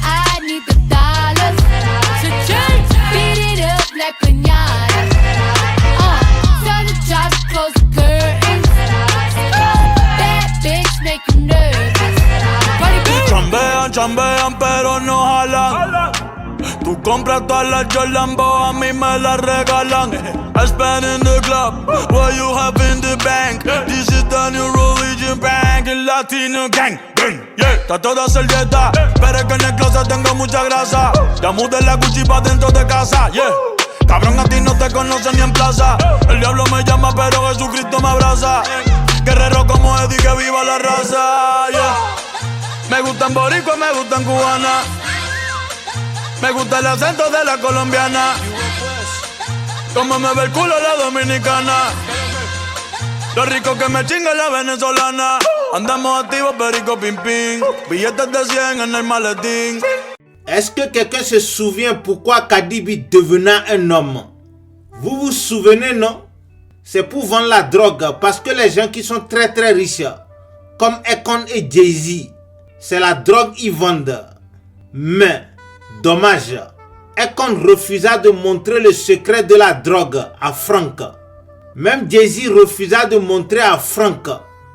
I need the dollars to change. Beat it up like piñata. Tell the job to close the curtains. That bitch make you nervous. Chambean, chambean, pero no jalan. Tú compras todas las Jordan, a mí me las regalan. I spend in the club, what you have in the bank. This is the new religion bank, el latino gang. Yeah, está toda servieta, pero es que en el closet tengo mucha grasa. Ya mudé la Gucci pa' dentro de casa, yeah. Cabrón, a ti no te conocen ni en plaza. El diablo me llama, pero Jesucristo me abraza. Guerrero como Eddie, que viva la raza, yeah. Me gustan boricua, me gustan cubana. Me gusta el acento de la colombiana. Como me ve el culo la dominicana. Lo rico que me chinga la venezolana. Andamos activos, perico, pim, pim. Billetes de 100 en el maletín. Est-ce que quelqu'un se souvient pourquoi Cardi B devena un homme? Vous vous souvenez, non? C'est pour vendre la drogue, parce que les gens qui sont très très riches, comme Akon et Jay-Z, c'est la drogue qu'ils vendent. Mais, dommage, Akon refusa de montrer le secret de la drogue à Frank. Même Jay-Z refusa de montrer à Frank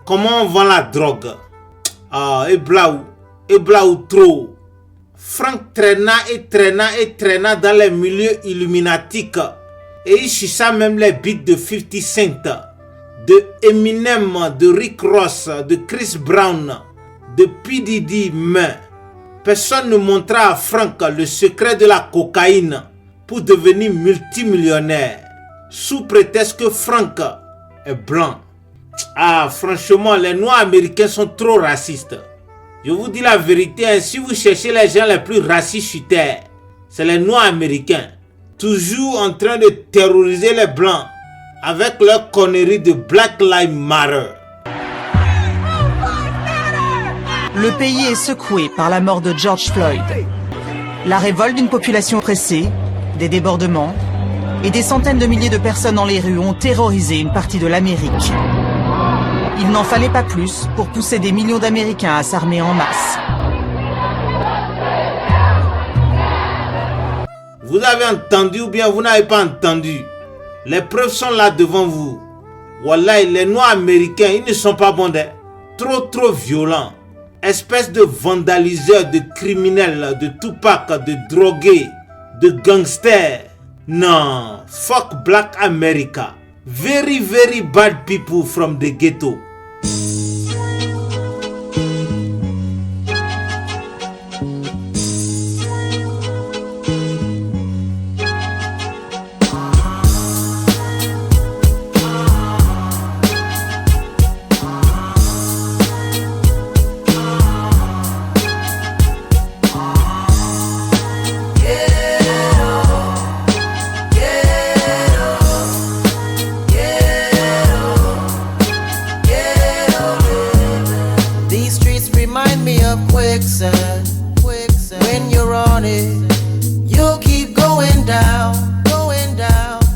comment on vend la drogue. Ah, et blaou trop. Frank traîna et traîna dans les milieux illuminatiques et il suça même les beats de 50 Cent, de Eminem, de Rick Ross, de Chris Brown, de P. Diddy, mais personne ne montra à Frank le secret de la cocaïne pour devenir multimillionnaire, sous prétexte que Frank est blanc. Ah, franchement, les Noirs américains sont trop racistes. Je vous dis la vérité, hein, si vous cherchez les gens les plus racistes sur terre, c'est les Noirs américains. Toujours en train de terroriser les Blancs avec leur connerie de Black Lives Matter. Le pays est secoué par la mort de George Floyd. La révolte d'une population oppressée, des débordements et des centaines de milliers de personnes dans les rues ont terrorisé une partie de l'Amérique. Il n'en fallait pas plus pour pousser des millions d'Américains à s'armer en masse. Vous avez entendu ou bien vous n'avez pas entendu? Les preuves sont là devant vous. Wallahi, les Noirs américains, ils ne sont pas bons. Trop violents. Espèce de vandaliseurs, de criminels, de Tupac, de drogués, de gangsters. Non, fuck Black America. Very bad people from the ghetto. When you're on it, you'll keep going down.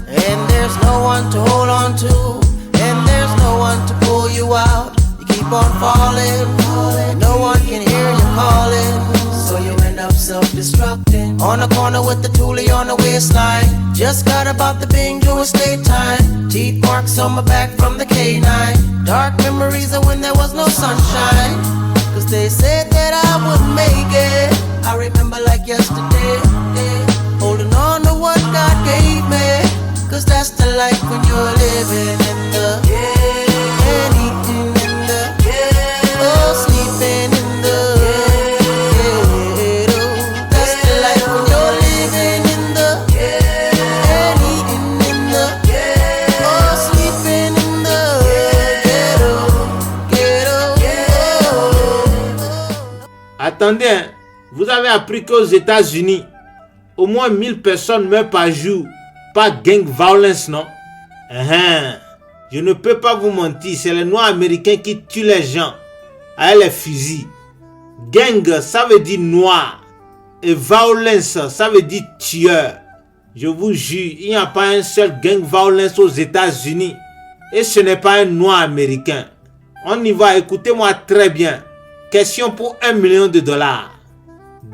And there's no one to hold on to, and there's no one to pull you out. You keep on falling, no one can hear you calling. So you end up self-destructing. On the corner with the toolie on the waistline. Just got about the bingo estate time. Teeth marks on my back from the K9. Dark memories of when there was no sunshine. Cause they said that I wouldn't make it. I remember like yesterday, holding on to what God gave me. Cause that's the life when you're living in the and eating in the oh, sleeping in the that's the life when you're living in the and eating in the oh, sleeping in the ghetto. Attendez, hein. Vous avez appris qu'aux États-Unis, au moins 1000 personnes meurent par jour par gang violence, non? Je ne peux pas vous mentir, c'est les Noirs américains qui tuent les gens avec les fusils. Gang, ça veut dire noir. Et violence, ça veut dire tueur. Je vous jure, il n'y a pas un seul gang violence aux États-Unis. Et ce n'est pas un Noir américain. On y va, écoutez-moi très bien. Question pour $1 million.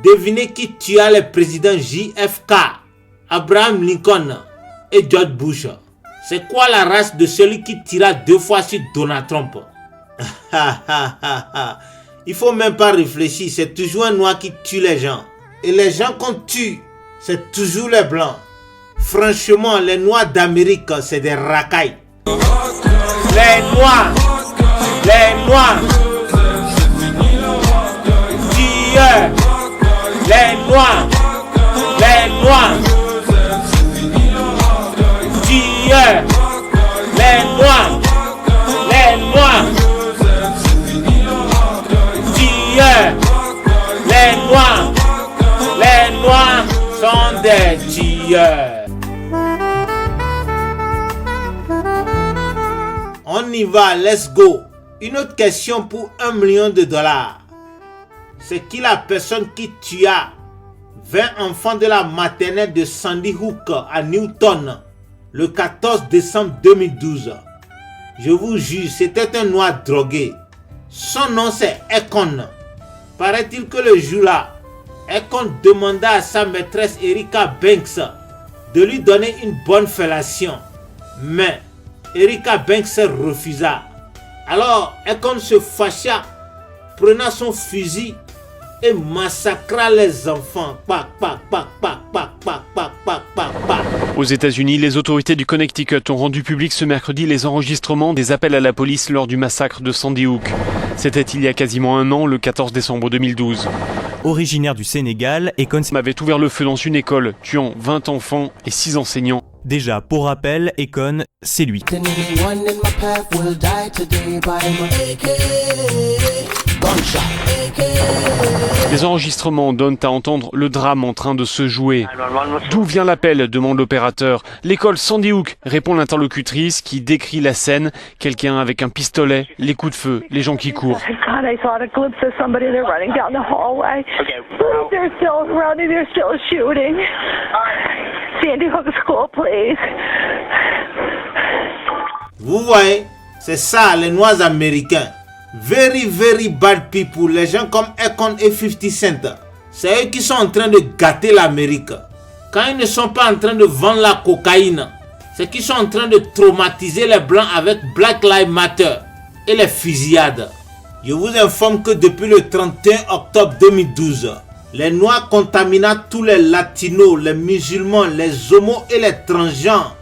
Devinez qui tua les présidents JFK, Abraham Lincoln et George Bush. C'est quoi la race de celui qui tira 2 fois sur Donald Trump? Il faut même pas réfléchir, c'est toujours un noir qui tue les gens. Et les gens qu'on tue, c'est toujours les blancs. Franchement, les noirs d'Amérique, c'est des racailles. Les noirs, tueurs. Les noirs, tueurs. Les noirs, tueurs. Les noirs sont des tueurs. On y va, let's go. Une autre question pour $1 million. C'est qui la personne qui tua 20 enfants de la maternelle de Sandy Hook à Newton le 14 décembre 2012. Je vous jure, c'était un noir drogué. Son nom c'est Akon. Paraît-il que le jour-là, Akon demanda à sa maîtresse Erika Banks de lui donner une bonne fellation. Mais Erika Banks refusa. Alors Akon se fâcha, prenant son fusil et massacra les enfants. Aux États-Unis, les autorités du Connecticut ont rendu public ce mercredi les enregistrements des appels à la police lors du massacre de Sandy Hook. C'était il y a quasiment un an, le 14 décembre 2012. Originaire du Sénégal, Akon avait ouvert le feu dans une école, tuant 20 enfants et 6 enseignants. Déjà, pour rappel, Akon, c'est lui. Les enregistrements donnent à entendre le drame en train de se jouer. D'où vient l'appel, demande l'opérateur. L'école Sandy Hook, répond l'interlocutrice qui décrit la scène. Quelqu'un avec un pistolet, les coups de feu, les gens qui courent. God, I saw a glimpse of somebody. They're running down the hallway. They're still running. They're still shooting. Sandy Hook School, please. Vous voyez, c'est ça les noirs américains. Very bad people. Les gens comme Akon et 50 Cent. C'est eux qui sont en train de gâter l'Amérique. Quand ils ne sont pas en train de vendre la cocaïne, c'est qu'ils sont en train de traumatiser les Blancs avec Black Lives Matter et les fusillades. Je vous informe que depuis le 31 octobre 2012, les Noirs contaminaient tous les Latinos, les musulmans, les homos et les transgenres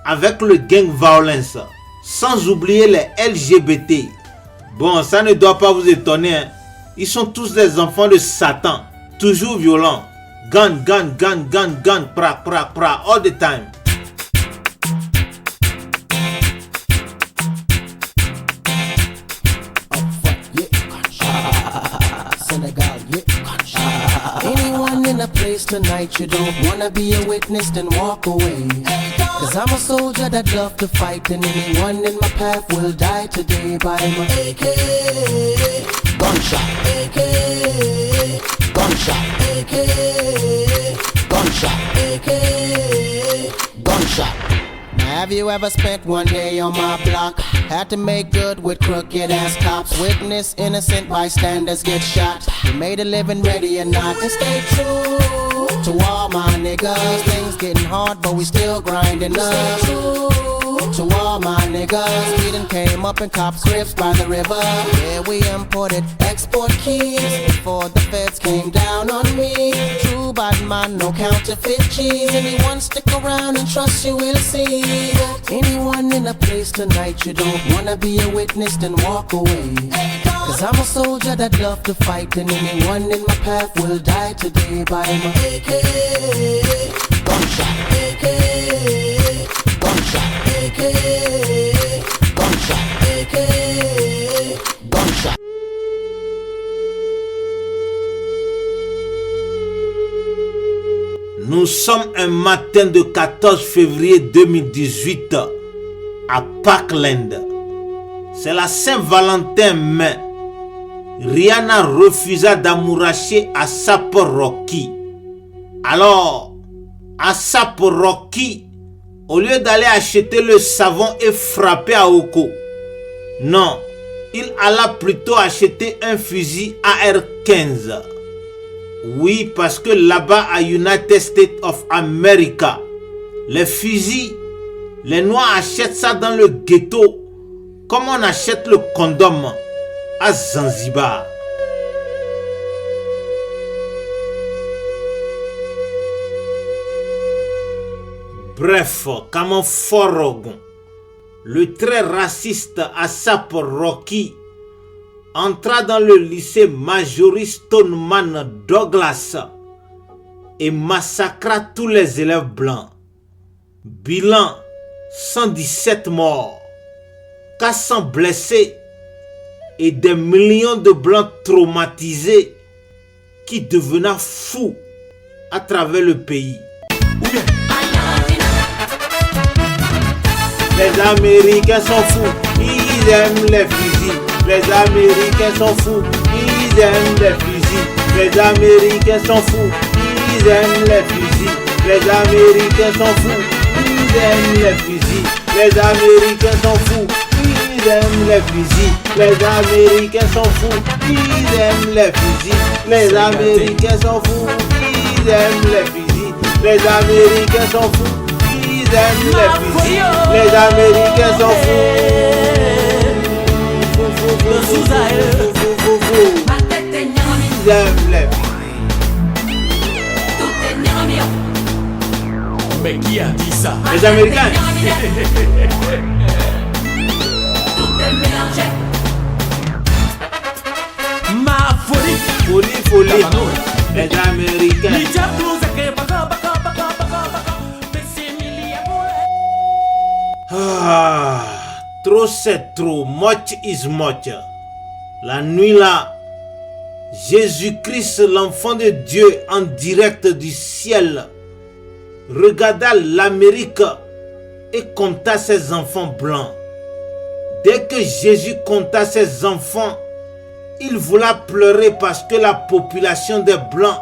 avec le gang violence, sans oublier les LGBT. Bon, ça ne doit pas vous étonner, hein. Ils sont tous des enfants de Satan, toujours violents. Gun, gun, gun, gun, gun, pra, pra, pra, all the time. Anyone in a place tonight you don't wanna be a witness, then walk away. Cause I'm a soldier that love to fight, and anyone in my path will die today by my AK. Gunshot, AK. Gunshot, AK. Gunshot, AK. Gunshot. Have you ever spent one day on my block? Had to make good with crooked ass cops. Witness innocent bystanders get shot. We made a living ready or not, and stay true to all my niggas. Things getting hard, but we still grinding up. To all my niggas, we done came up in cops' grips by the river. Yeah, we imported export keys before the feds came down on me. True bad man, no counterfeit cheese. Anyone stick around and trust you will see. Anyone in a place tonight you don't wanna be a witness, then walk away. Cause I'm a soldier that love to fight, and anyone in my path will die today by my AK. Gunshot, AK. Gunshot, AK. Gunshot, AK. Gunshot. Nous sommes un matin de 14 février 2018 à Parkland. C'est la Saint-Valentin, mais Rihanna refusa d'amouracher A$AP Rocky. Alors, A$AP Rocky, au lieu d'aller acheter le savon et frapper à Oko, non, il alla plutôt acheter un fusil AR-15. Oui, parce que là-bas à United States of America, les fusils, les Noirs achètent ça dans le ghetto comme on achète le condom à Zanzibar. Bref, Kamon Forogon, le très raciste A$AP Rocky, entra dans le lycée Marjory Stoneman Douglas et massacra tous les élèves blancs. Bilan 117 morts, 400 blessés et des millions de blancs traumatisés qui devenaient fous à travers le pays. Les Américains sont fous, ils aiment les fusils. Les Américains sont fous, ils aiment les fusils. Les Américains sont fous, ils aiment les fusils. Les Américains sont fous, ils aiment les fusils. Les Américains sont fous, ils aiment les fusils. Les Américains sont fous, ils aiment les fusils. Les Américains sont fous, ils aiment les fusils. Les Américains sont fous, ils aiment les fusils. Les Américains sont fous. Mais qui a dit ça? Les Américains. Ma folie. Folie, folie. Les Américains. Ah, trop c'est trop, much is much. La nuit là, Jésus-Christ, l'enfant de Dieu, en direct du ciel, regarda l'Amérique et compta ses enfants blancs. Dès que Jésus compta ses enfants, il voulait pleurer parce que la population des blancs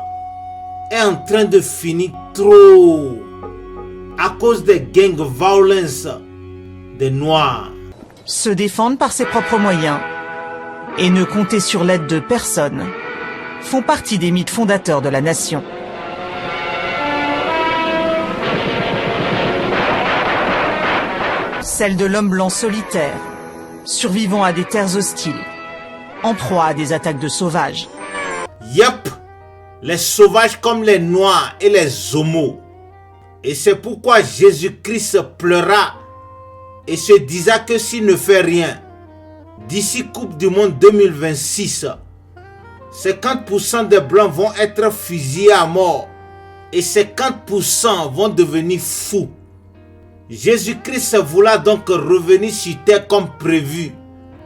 est en train de finir trop à cause des gang violence des noirs. Se défendre par ses propres moyens et ne compter sur l'aide de personne font partie des mythes fondateurs de la nation. celle de l'homme blanc solitaire, survivant à des terres hostiles, en proie à des attaques de sauvages. Yep, les sauvages comme les noirs et les homos. Et c'est pourquoi Jésus-Christ pleura et se disait que s'il ne fait rien, d'ici Coupe du Monde 2026, 50% des Blancs vont être fusillés à mort et 50% vont devenir fous. Jésus-Christ voulait donc revenir sur terre comme prévu.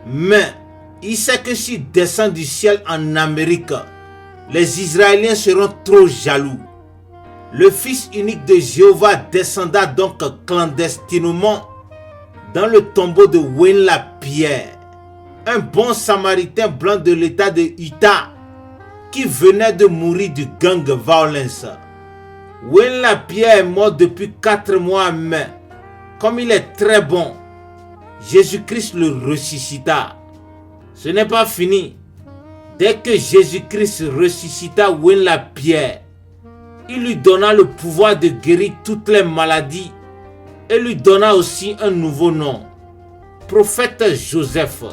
Mais il sait que s'il descend du ciel en Amérique, les Israéliens seront trop jaloux. Le Fils unique de Jéhovah descendra donc clandestinement dans le tombeau de Wayne Lapierre, un bon samaritain blanc de l'état de Utah qui venait de mourir du gang violence. Wayne Lapierre est mort depuis 4 mois, mais comme il est très bon, Jésus-Christ le ressuscita. Ce n'est pas fini. Dès que Jésus-Christ ressuscita Wayne Lapierre, il lui donna le pouvoir de guérir toutes les maladies et lui donna aussi un nouveau nom, prophète Joseph.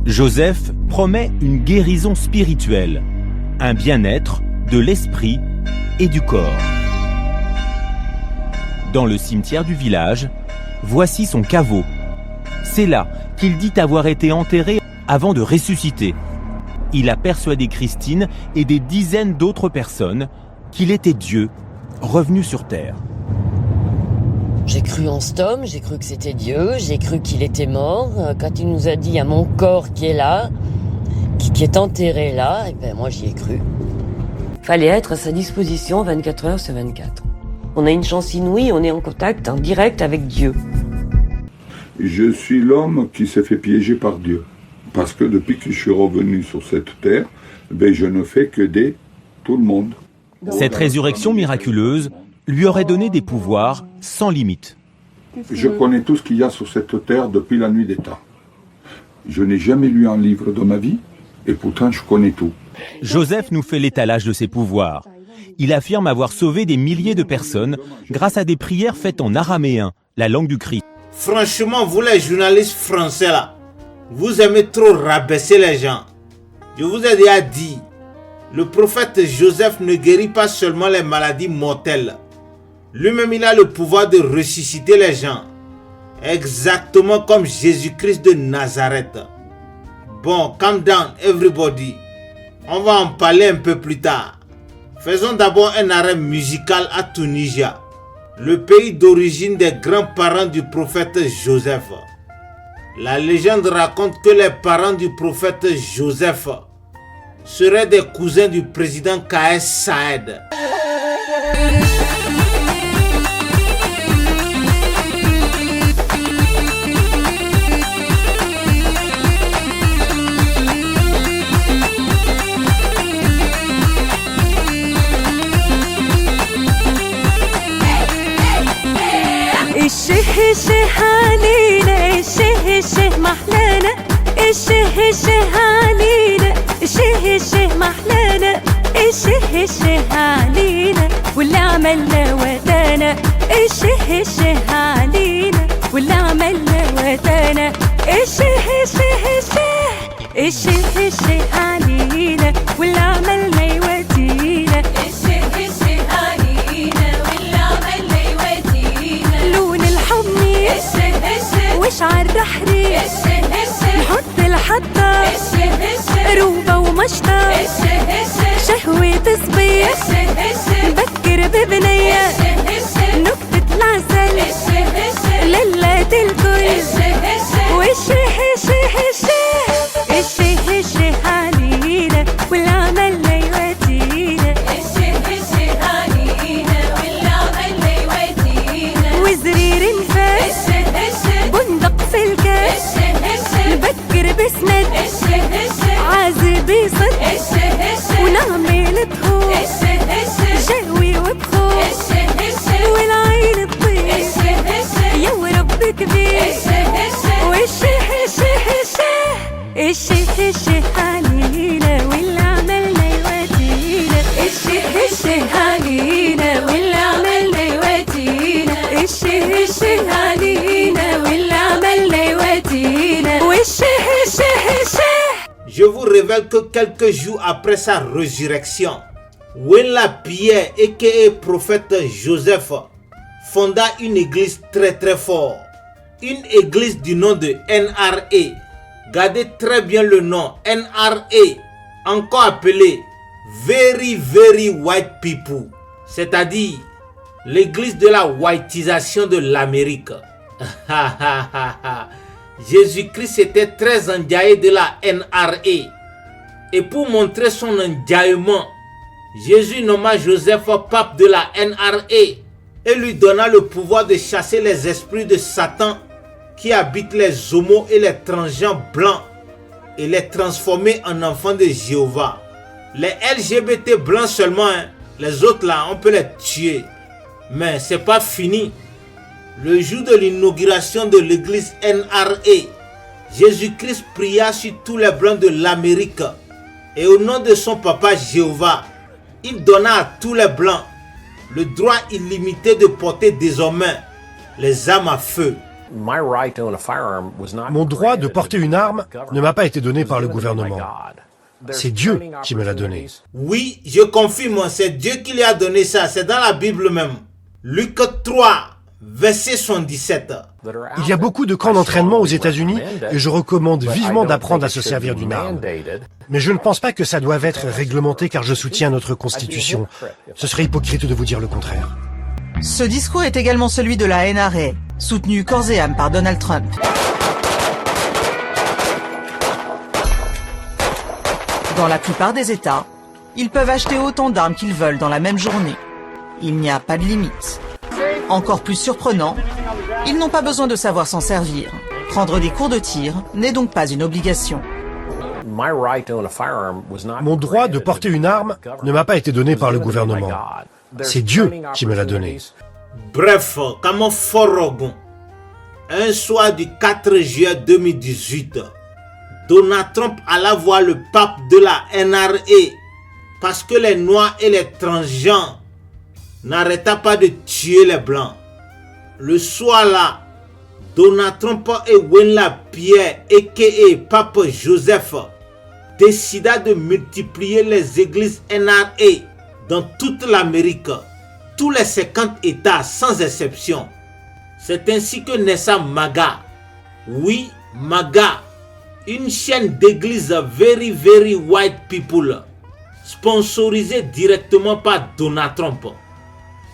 Joseph promet une guérison spirituelle, un bien-être de l'esprit et du corps. Dans le cimetière du village, voici son caveau. C'est là qu'il dit avoir été enterré avant de ressusciter. Il a persuadé Christine et des dizaines d'autres personnes qu'il était Dieu, revenu sur terre. J'ai cru en cet homme, j'ai cru que c'était Dieu, j'ai cru qu'il était mort. Quand il nous a dit, il y a mon corps qui est là, qui est enterré là, et ben moi j'y ai cru. Fallait être à sa disposition 24 heures sur 24. On a une chance inouïe, on est en contact, en direct avec Dieu. Je suis l'homme qui s'est fait piéger par Dieu. Parce que depuis que je suis revenu sur cette terre, ben je ne fais que d'aider tout le monde. Cette résurrection miraculeuse lui aurait donné des pouvoirs sans limite. Je connais tout ce qu'il y a sur cette terre depuis la nuit des temps. Je n'ai jamais lu un livre de ma vie, et pourtant je connais tout. Joseph nous fait l'étalage de ses pouvoirs. Il affirme avoir sauvé des milliers de personnes grâce à des prières faites en araméen, la langue du Christ. Franchement, vous les journalistes français là, vous aimez trop rabaisser les gens. Je vous ai déjà dit, le prophète Joseph ne guérit pas seulement les maladies mortelles. Lui-même, il a le pouvoir de ressusciter les gens. Exactement comme Jésus-Christ de Nazareth. Bon, calm down everybody. On va en parler un peu plus tard. Faisons d'abord un arrêt musical à Tunisia, le pays d'origine des grands-parents du prophète Joseph. La légende raconte que les parents du prophète Joseph seraient des cousins du président Kais Saïd. الشه علينا الشه محلانا الشه علينا الشه محلانا الشه علينا واللي عملنا ودانا الشه علينا واللي عملنا ودانا الشه علينا واللي عملنا يودينا الشه علينا واللي عملنا يودينا لون الحمي وشعر رحري نحط الحطة روبة ومشطة شهوة صبية نبكر ببنية نكتة العسل للة الكل والشه علينا واللي Je vous révèle que quelques jours après sa résurrection, Wenla Pierre, a.k.a. prophète Joseph, fonda une église très forte. Une église du nom de NRA. Gardez très bien le nom, NRA, encore appelé Very White People, c'est-à-dire l'église de la whiteisation de l'Amérique. Jésus-Christ était très enjaillé de la NRA. Et pour montrer son enjaillement, Jésus nomma Joseph pape de la NRA et lui donna le pouvoir de chasser les esprits de Satan qui habitent les homos et les transgenres blancs et les transformer en enfants de Jéhovah. Les LGBT blancs seulement, hein. Les autres là, on peut les tuer. Mais c'est pas fini. Le jour de l'inauguration de l'église NRA, Jésus-Christ pria sur tous les blancs de l'Amérique et au nom de son papa Jéhovah, il donna à tous les blancs le droit illimité de porter désormais les armes à feu. Mon droit de porter une arme ne m'a pas été donné par le gouvernement. C'est Dieu qui me l'a donné. Oui, je confirme, c'est Dieu qui lui a donné ça. C'est dans la Bible même. Luc 3, verset 77. Il y a beaucoup de camps d'entraînement aux États-Unis et je recommande vivement d'apprendre à se servir d'une arme. Mais je ne pense pas que ça doive être réglementé car je soutiens notre Constitution. Ce serait hypocrite de vous dire le contraire. Ce discours est également celui de la NRA, soutenu corps et âme par Donald Trump. Dans la plupart des États, ils peuvent acheter autant d'armes qu'ils veulent dans la même journée. Il n'y a pas de limite. Encore plus surprenant, ils n'ont pas besoin de savoir s'en servir. Prendre des cours de tir n'est donc pas une obligation. Mon droit de porter une arme ne m'a pas été donné par le gouvernement. C'est Dieu qui me l'a donné. Bref, comme Forogon, un soir du 4 juillet 2018, Donald Trump alla voir le pape de la NRA parce que les noirs et les transgenres n'arrêtaient pas de tuer les blancs. Le soir-là, Donald Trump et Wenla Pierre, a.k.a. pape Joseph, décida de multiplier les églises NRA dans toute l'Amérique, tous les 50 États sans exception. C'est ainsi que naissa MAGA. Oui, MAGA, une chaîne d'églises very white people, sponsorisée directement par Donald Trump.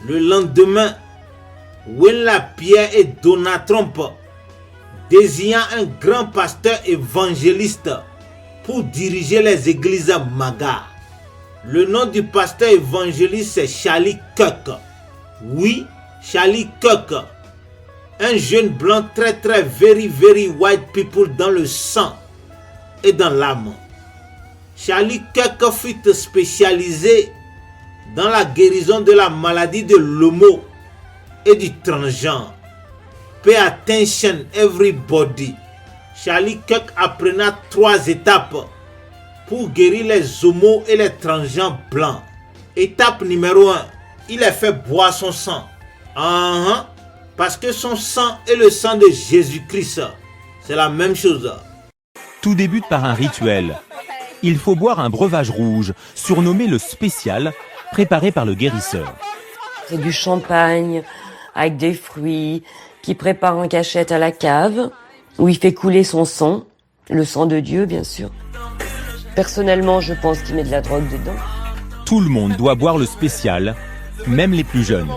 Le lendemain, Wenla Pierre et Donald Trump désignant un grand pasteur évangéliste pour diriger les églises MAGA. Le nom du pasteur évangéliste c'est Charlie Kirk. Oui, Charlie Kirk. Un jeune blanc très very white people dans le sang et dans l'âme. Charlie Kirk fut spécialisé dans la guérison de la maladie de l'homo et du transgenre. Pay attention everybody. Charlie Kirk apprenait 3 étapes pour guérir les homos et les transgenres blancs. Étape numéro 1, il a fait boire son sang. Parce que son sang est le sang de Jésus-Christ. C'est la même chose. Tout débute par un rituel. Il faut boire un breuvage rouge, surnommé le spécial, préparé par le guérisseur. C'est du champagne avec des fruits qu'il prépare en cachette à la cave, où il fait couler son sang, le sang de Dieu bien sûr. Personnellement, je pense qu'il met de la drogue dedans. Tout le monde doit boire le spécial, même les plus jeunes.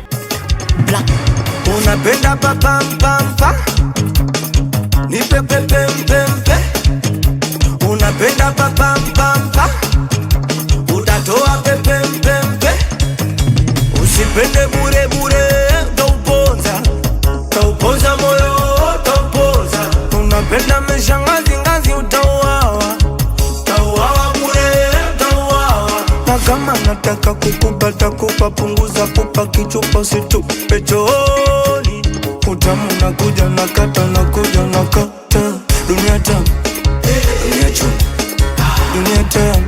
Unapenda pa pam pam pa, ni pe pe pem pem pe. Unapenda pa pam pam pa, utatoa pe pem pem pe. Usipende bure bure, tauponza moyo, tauponza. Unapenda meshangazi ngazi utauawa, tauawa bure, tauawa. Na kama nataka kukupata kupa punguza kupa kichupa situpe chooni. Utamu nakuja nakata nakuja nakata. Dunia tamu, dunia chum, dunia tamu,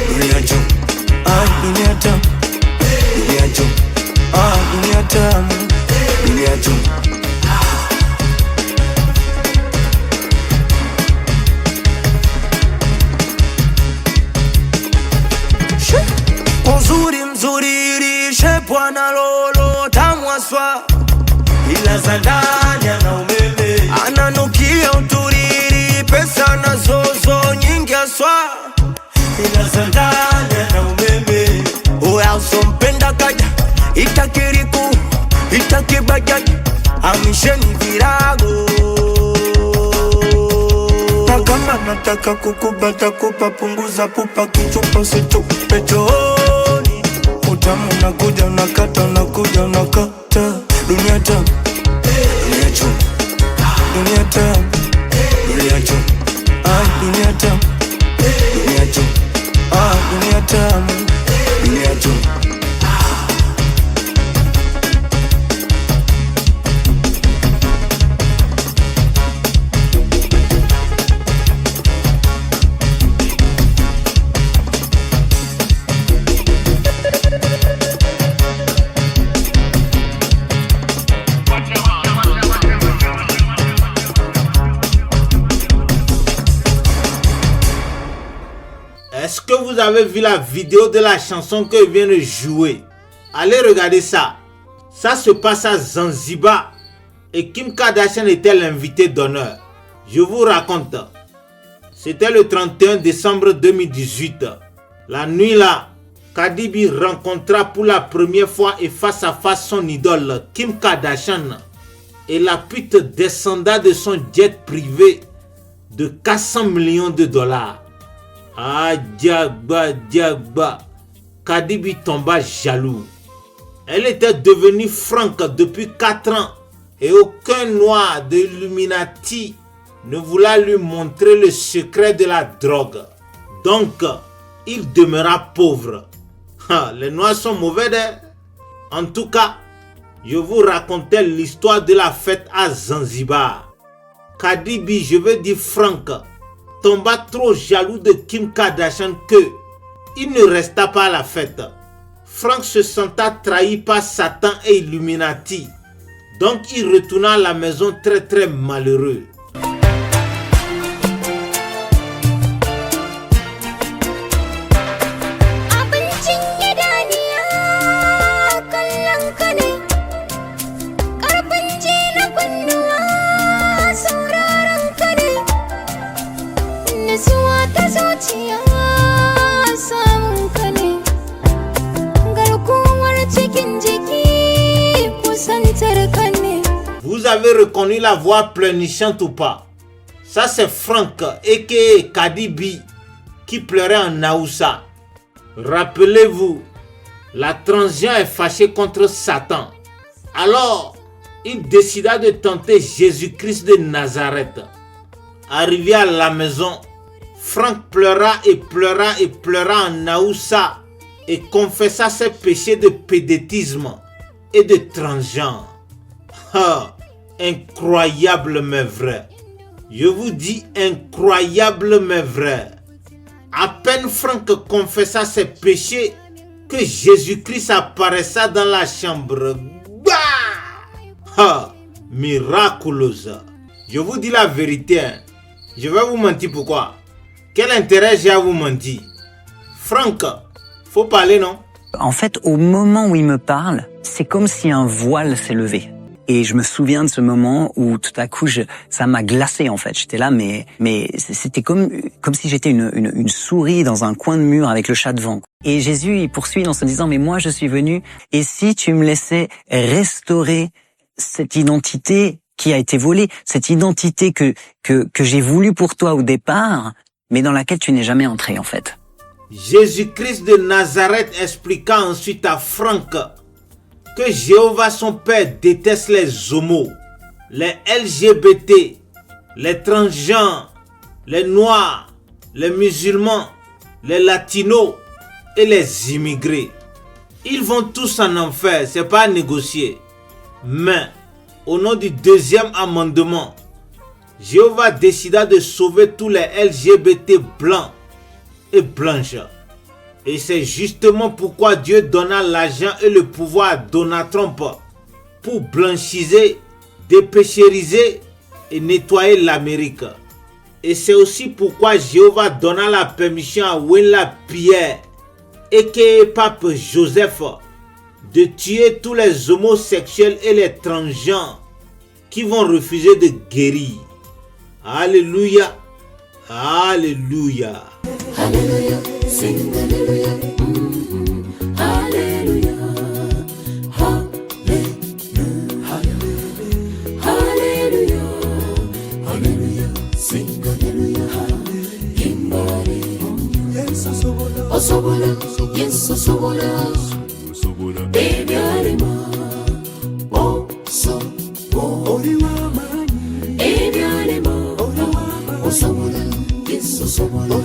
dunia chum, dunia tamu, dunia chum, dunia tamu, dunia chum. inasandana na umeme. Oya usompenda kaja, itakiriku, itakibajaji, amisheni virago. Na kama nataka kukubata kupa, punguza pupa, kichupa situpe chooni. Utamu unakuja unakata, unakuja unakata. Dunia tamu, dunia chum, dunia tamu, dunia chum, dunia tamu, dunia chum, dunia tamu, dunia chum. Est-ce que vous avez vu la vidéo de la chanson que vient de jouer? Allez regarder ça. Ça se passe à Zanzibar et Kim Kardashian était l'invité d'honneur. Je vous raconte. C'était le 31 décembre 2018. La nuit là, Cardi B rencontra pour la première fois et face à face son idole Kim Kardashian. Et la pute descenda de son jet privé de 400 millions de dollars. Ah, diagba. Cardi B tomba jaloux. Elle était devenue franque depuis 4 ans et aucun noir de Illuminati ne voulait lui montrer le secret de la drogue. Donc, il demeura pauvre. Les noirs sont mauvais d'air. En tout cas, je vous racontais l'histoire de la fête à Zanzibar. Cardi B, je veux dire Frank, tomba trop jaloux de Kim Kardashian que il ne resta pas à la fête. Frank se senta trahi par Satan et Illuminati. Donc il retourna à la maison très malheureux. Vous avez reconnu la voix pleurnichante ou pas? Ça c'est Frank aka Cardi B qui pleurait en Naoussa. Rappelez-vous, la transgenre est fâchée contre Satan. Alors, il décida de tenter Jésus-Christ de Nazareth. Arrivé à la maison, Frank pleura en Naoussa et confessa ses péchés de pédétisme et de transgenre. Incroyable mais vrai. Je vous dis incroyable mais vrai. À peine Frank confessa ses péchés que Jésus-Christ apparaissa dans la chambre. Miraculeuse. Je vous dis la vérité. Je vais vous mentir pourquoi. Quel intérêt j'ai à vous mentir? Frank, faut parler non? En fait, au moment où il me parle, c'est comme si un voile s'est levé. Et je me souviens de ce moment où tout à coup, ça m'a glacé en fait. J'étais là, mais c'était comme si j'étais une souris dans un coin de mur avec le chat devant. Et Jésus, il poursuit en se disant, mais moi je suis venu, et si tu me laissais restaurer cette identité qui a été volée, cette identité que j'ai voulu pour toi au départ, mais dans laquelle tu n'es jamais entré en fait. Jésus-Christ de Nazareth expliqua ensuite à Frank que Jéhovah son Père déteste les homos, les LGBT, les transgenres, les noirs, les musulmans, les latinos et les immigrés. Ils vont tous en enfer, c'est pas à négocier. Mais au nom du deuxième amendement, Jéhovah décida de sauver tous les LGBT blancs et blanches. Et c'est justement pourquoi Dieu donna l'argent et le pouvoir à Donald Trump pour blanchiser, dépéchériser et nettoyer l'Amérique. Et c'est aussi pourquoi Jéhovah donna la permission à Willa Pierre aka Pape Joseph de tuer tous les homosexuels et les transgenres qui vont refuser de guérir. Alléluia, alléluia. Hallelujah, sing hallelujah. Hallelujah. Hallelujah. Hallelujah. Sing hallelujah. Kimbari. Yes, Osobola. Yes, Osobola. Baby Alima. Oh, so. Baby Alima. Osobola. Yes, Osobola.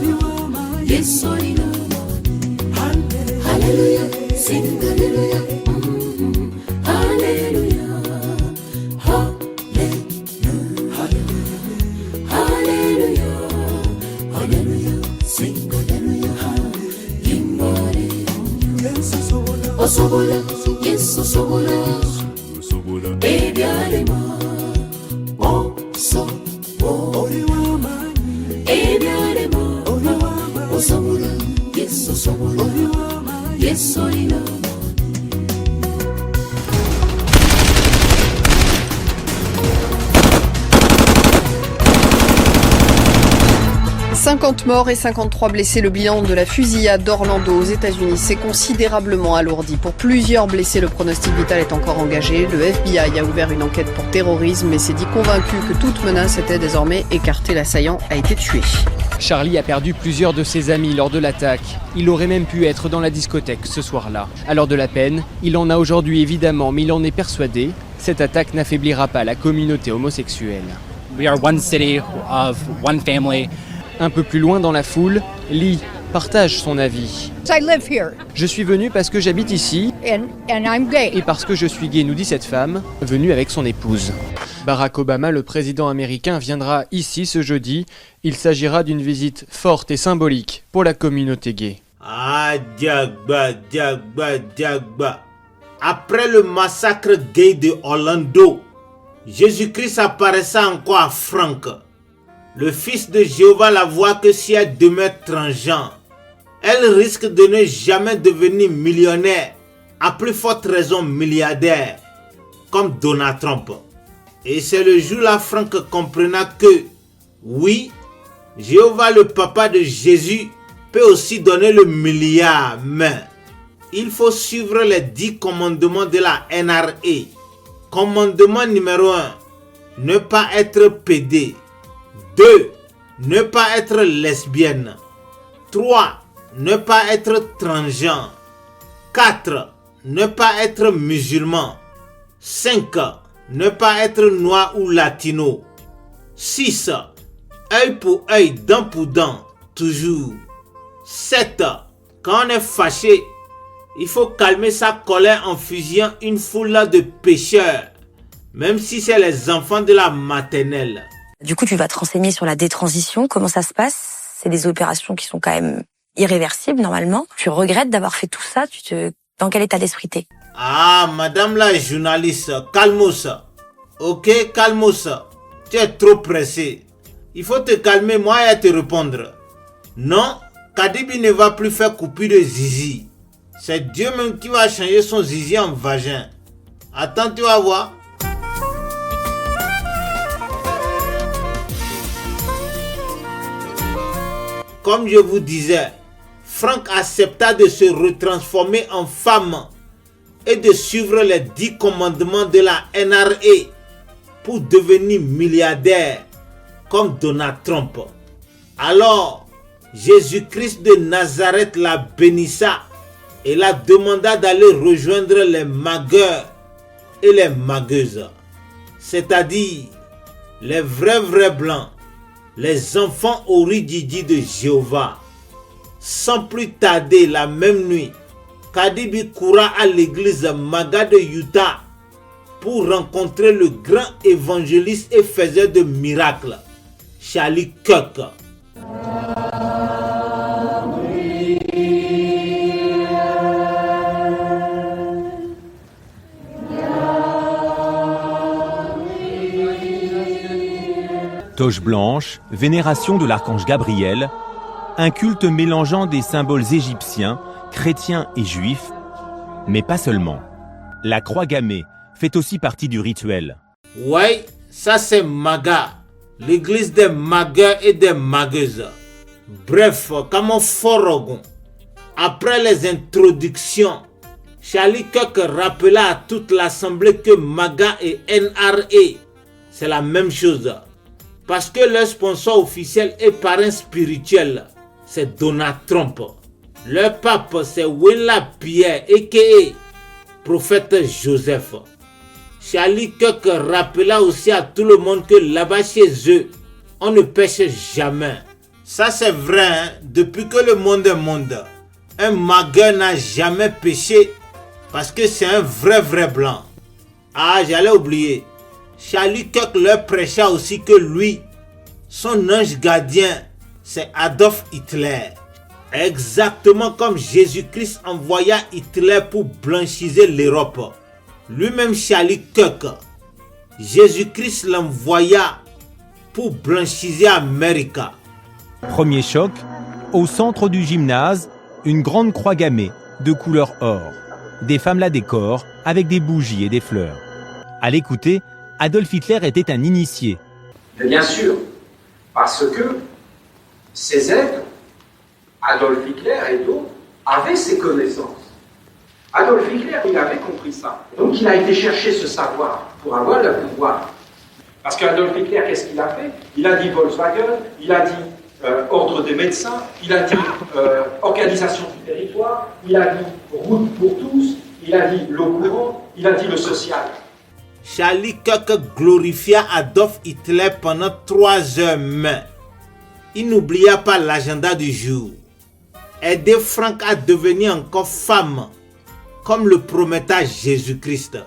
Yes, Alima. Hallelujah. Sing hallelujah. Hallelujah. Osobola, yes, Osobola. Baby Alima. Oh, so. Baby Alima. Osobola, yes, Osobola. Yes, Alima. 50 morts et 53 blessés. Le bilan de la fusillade d'Orlando aux États-Unis s'est considérablement alourdi. Pour plusieurs blessés, le pronostic vital est encore engagé. Le FBI a ouvert une enquête pour terrorisme mais s'est dit convaincu que toute menace était désormais écartée. L'assaillant a été tué. Charlie a perdu plusieurs de ses amis lors de l'attaque. Il aurait même pu être dans la discothèque ce soir-là. À l'heure de la peine, il en a aujourd'hui évidemment, mais il en est persuadé. Cette attaque n'affaiblira pas la communauté homosexuelle. We are one city of one family. Un peu plus loin dans la foule, Lee partage son avis. Je suis venu parce que j'habite ici et parce que je suis gay, nous dit cette femme, venue avec son épouse. Barack Obama, le président américain, viendra ici ce jeudi. Il s'agira d'une visite forte et symbolique pour la communauté gay. Ah, Diagba. Après le massacre gay de Orlando, Jésus-Christ apparaissait encore à Franck. Le fils de Jéhovah la voit que si elle demeure transgenre, elle risque de ne jamais devenir millionnaire, à plus forte raison milliardaire, comme Donald Trump. Et c'est le jour-là Franck comprena que, oui, Jéhovah le papa de Jésus peut aussi donner le milliard, mais il faut suivre les 10 commandements de la NRA. Commandement numéro 1, ne pas être pédé. 2. Ne pas être lesbienne. 3. Ne pas être transgenre. 4. Ne pas être musulman. 5. Ne pas être noir ou latino. 6. Œil pour œil, dent pour dent, toujours. 7. Quand on est fâché, il faut calmer sa colère en fusillant une foule de pécheurs, même si c'est les enfants de la maternelle. Du coup, tu vas te renseigner sur la détransition, comment ça se passe. C'est des opérations qui sont quand même irréversibles normalement. Tu regrettes d'avoir fait tout ça, dans quel état d'esprit t'es? Ah, madame la journaliste, calmos. Ok, calmos. Tu es trop pressé. Il faut te calmer, moi, et te répondre. Non, Kadibi ne va plus faire coupure de zizi. C'est Dieu même qui va changer son zizi en vagin. Attends, tu vas voir. Comme je vous disais, Franck accepta de se retransformer en femme et de suivre les 10 commandements de la NRA pour devenir milliardaire comme Donald Trump. Alors, Jésus-Christ de Nazareth la bénissa et la demanda d'aller rejoindre les magueurs et les magueuses, c'est-à-dire les vrais blancs, les enfants orididi de Jéhovah. Sans plus tarder, la même nuit, Kadibi coura à l'église Maga de Utah pour rencontrer le grand évangéliste et faiseur de miracles, Charlie Kirk. Toche blanche, vénération de l'archange Gabriel, un culte mélangeant des symboles égyptiens, chrétiens et juifs, mais pas seulement. La croix gammée fait aussi partie du rituel. Ouais, ça c'est Maga, l'église des magueurs et des magueuses. Bref, comme Forogon, après les introductions, Charlie Kirk rappela à toute l'assemblée que MAGA et NRA, c'est la même chose. Parce que leur sponsor officiel et parrain spirituel, c'est Donald Trump. Leur pape, c'est Winla Pierre, a.k.a. prophète Joseph. Charlie Kirk rappela aussi à tout le monde que là-bas chez eux, on ne pêche jamais. Ça c'est vrai, hein? Depuis que le monde est monde, un MAGA n'a jamais pêché parce que c'est un vrai blanc. Ah, j'allais oublier. Charlie Kirk leur prêcha aussi que lui, son ange gardien, c'est Adolf Hitler. Exactement comme Jésus-Christ envoya Hitler pour blanchiser l'Europe. Lui-même Charlie Kirk, Jésus-Christ l'envoya pour blanchiser l'Amérique. Premier choc, au centre du gymnase, une grande croix gammée de couleur or. Des femmes la décorent avec des bougies et des fleurs. À l'écouter, Adolf Hitler était un initié. Mais bien sûr, parce que ces êtres, Adolf Hitler et d'autres, avaient ces connaissances. Adolf Hitler, il avait compris ça. Donc il a été chercher ce savoir pour avoir le pouvoir. Parce qu'Adolf Hitler, qu'est-ce qu'il a fait? Il a dit Volkswagen, il a dit ordre des médecins, il a dit organisation du territoire, il a dit route pour tous, il a dit l'eau courante, il a dit le social. Charlie Kirk glorifia Adolf Hitler pendant 3 heures, mais il n'oublia pas l'agenda du jour. Aider Franck à devenir encore femme, comme le promettait Jésus-Christ.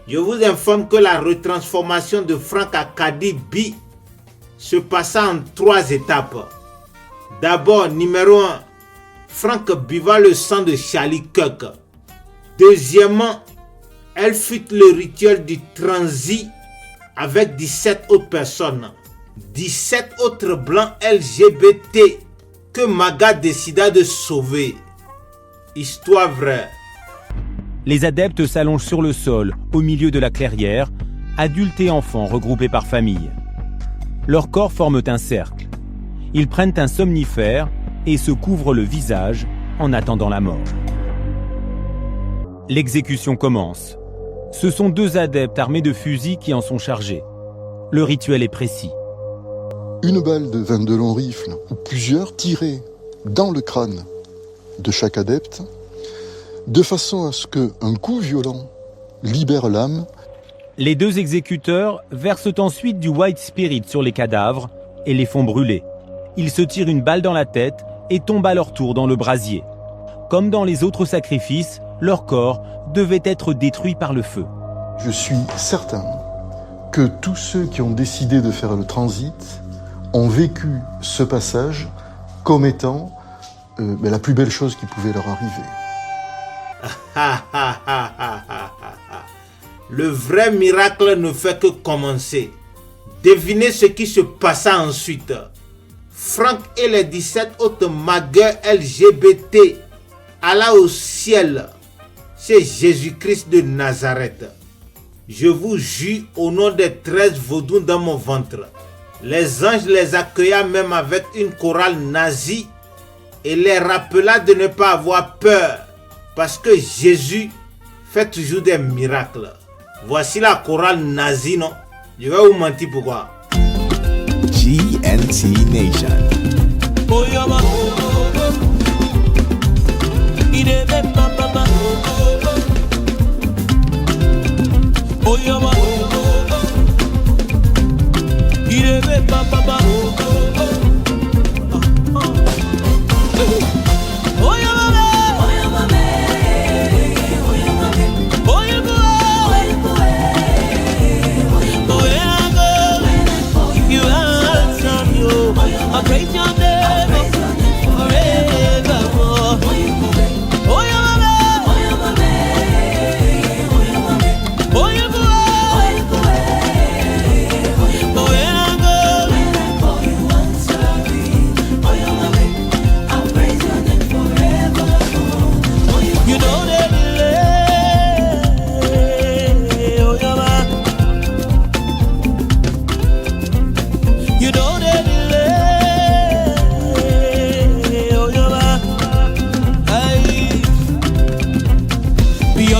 Je vous informe que la retransformation de Franck à Cardi B se passa en 3 étapes. D'abord, numéro 1, Franck buvant le sang de Charlie Kirk. Deuxièmement, elle fit le rituel du transit avec 17 autres personnes. 17 autres blancs LGBT que MAGA décida de sauver. Histoire vraie. Les adeptes s'allongent sur le sol, au milieu de la clairière, adultes et enfants regroupés par famille. Leurs corps forment un cercle. Ils prennent un somnifère et se couvrent le visage en attendant la mort. L'exécution commence. Ce sont 2 adeptes armés de fusils qui en sont chargés. Le rituel est précis. Une balle de 22 longs rifles, ou plusieurs, tirées dans le crâne de chaque adepte, de façon à ce qu'un coup violent libère l'âme. Les 2 exécuteurs versent ensuite du white spirit sur les cadavres et les font brûler. Ils se tirent une balle dans la tête et tombent à leur tour dans le brasier. Comme dans les autres sacrifices, leur corps devait être détruit par le feu. Je suis certain que tous ceux qui ont décidé de faire le transit ont vécu ce passage comme étant la plus belle chose qui pouvait leur arriver. Le vrai miracle ne fait que commencer. Devinez ce qui se passa ensuite. Franck et les 17 autres MAGA LGBT alla au ciel. C'est Jésus-Christ de Nazareth. Je vous jure au nom des 13 vaudous dans mon ventre. Les anges les accueillent même avec une chorale nazie et les rappela de ne pas avoir peur parce que Jésus fait toujours des miracles. Voici la chorale nazie, non? Je vais vous mentir pourquoi. GNT Nation. I praise your name.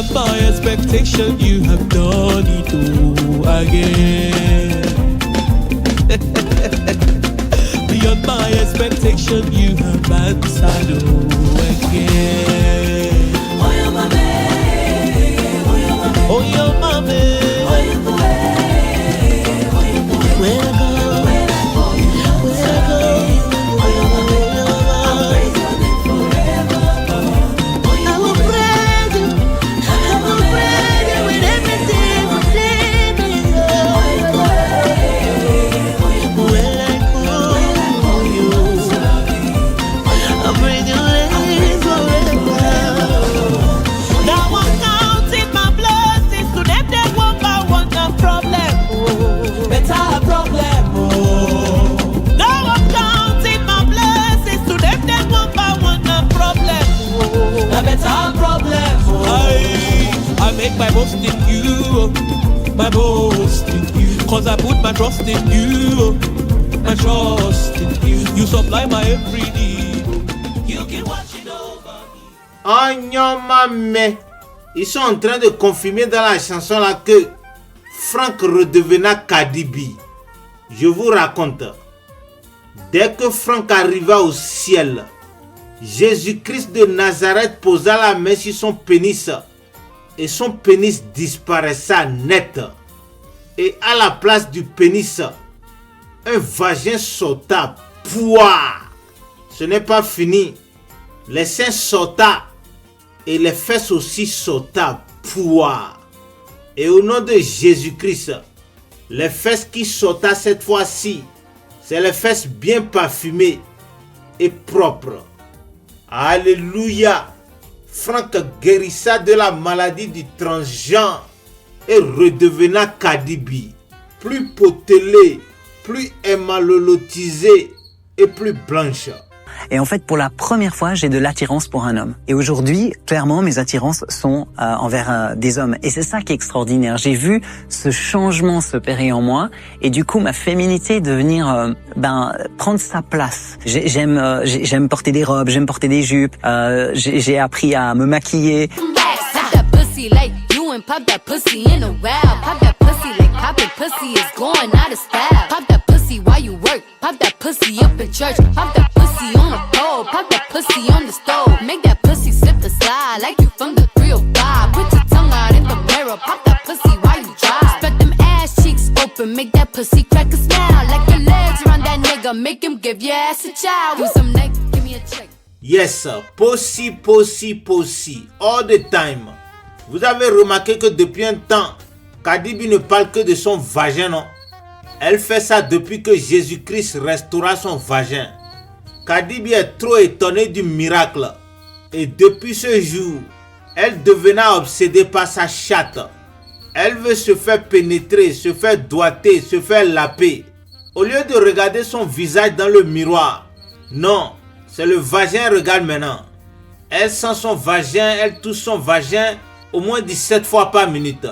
Beyond my expectation, you have done it all again. Beyond my expectation, you have answered all again. Oh, your mama, oh, your mama, oh, your boy, where I go, where I go, where I go, oh, your mama, I'll praise your name forever. I will praise you, I will praise you with everything within me. Oh, your boy, where I go, you, I'll praise your name forever. Now I'm counting my blessings to them that one by one a problem. Oh, better problem. Oh. Now I'm counting my blessings to them that one by one a problem. Oh, a better problem. Oh. I make my boast in you, my boast in you, 'cause I put my trust in you, my trust in you. You supply my every need. You can watch it over. Agnamame. Ils sont en train de confirmer dans la chanson là que Frank redevena Cardi B. Je vous raconte. Dès que Frank arriva au ciel, Jésus-Christ de Nazareth posa la main sur son pénis et son pénis disparaissa net. Et à la place du pénis, un vagin sauta. Pouah! Ce n'est pas fini. Les seins sauta et les fesses aussi sauta. Pouah! Et au nom de Jésus-Christ, les fesses qui sauta cette fois-ci, c'est les fesses bien parfumées et propres. Alléluia! Frank guérissa de la maladie du transgenre et redevena Cardi B, plus potelée, plus émalolotisée et plus blanche. Et en fait, pour la première fois, j'ai de l'attirance pour un homme. Et aujourd'hui, clairement, mes attirances sont envers des hommes. Et c'est ça qui est extraordinaire. J'ai vu ce changement s'opérer en moi, et du coup, ma féminité devenir, prendre sa place. J'aime porter des robes, j'aime porter des jupes. J'ai appris à me maquiller. Pop that pussy in a while. Pop that pussy like poppin' pussy is going out of style. Pop that pussy while you work. Pop that pussy up in church. Pop that pussy on the pole. Pop that pussy on the stove. Make that pussy slip and slide like you from the 305. Put your tongue out in the mirror. Pop that pussy while you drive. Spread them ass cheeks open. Make that pussy crack a smile. Like your legs around that nigga. Make him give your ass a child. Do some neck, give me a check. Yes, pussy, pussy, pussy. All the time. Vous avez remarqué que depuis un temps, Cardi B ne parle que de son vagin, non? Elle fait ça depuis que Jésus-Christ restaura son vagin. Cardi B est trop étonnée du miracle. Et depuis ce jour, elle devenait obsédée par sa chatte. Elle veut se faire pénétrer, se faire doigter, se faire laper. Au lieu de regarder son visage dans le miroir, non, c'est le vagin qu'elle regarde maintenant. Elle sent son vagin, elle touche son vagin au moins 17 fois par minute.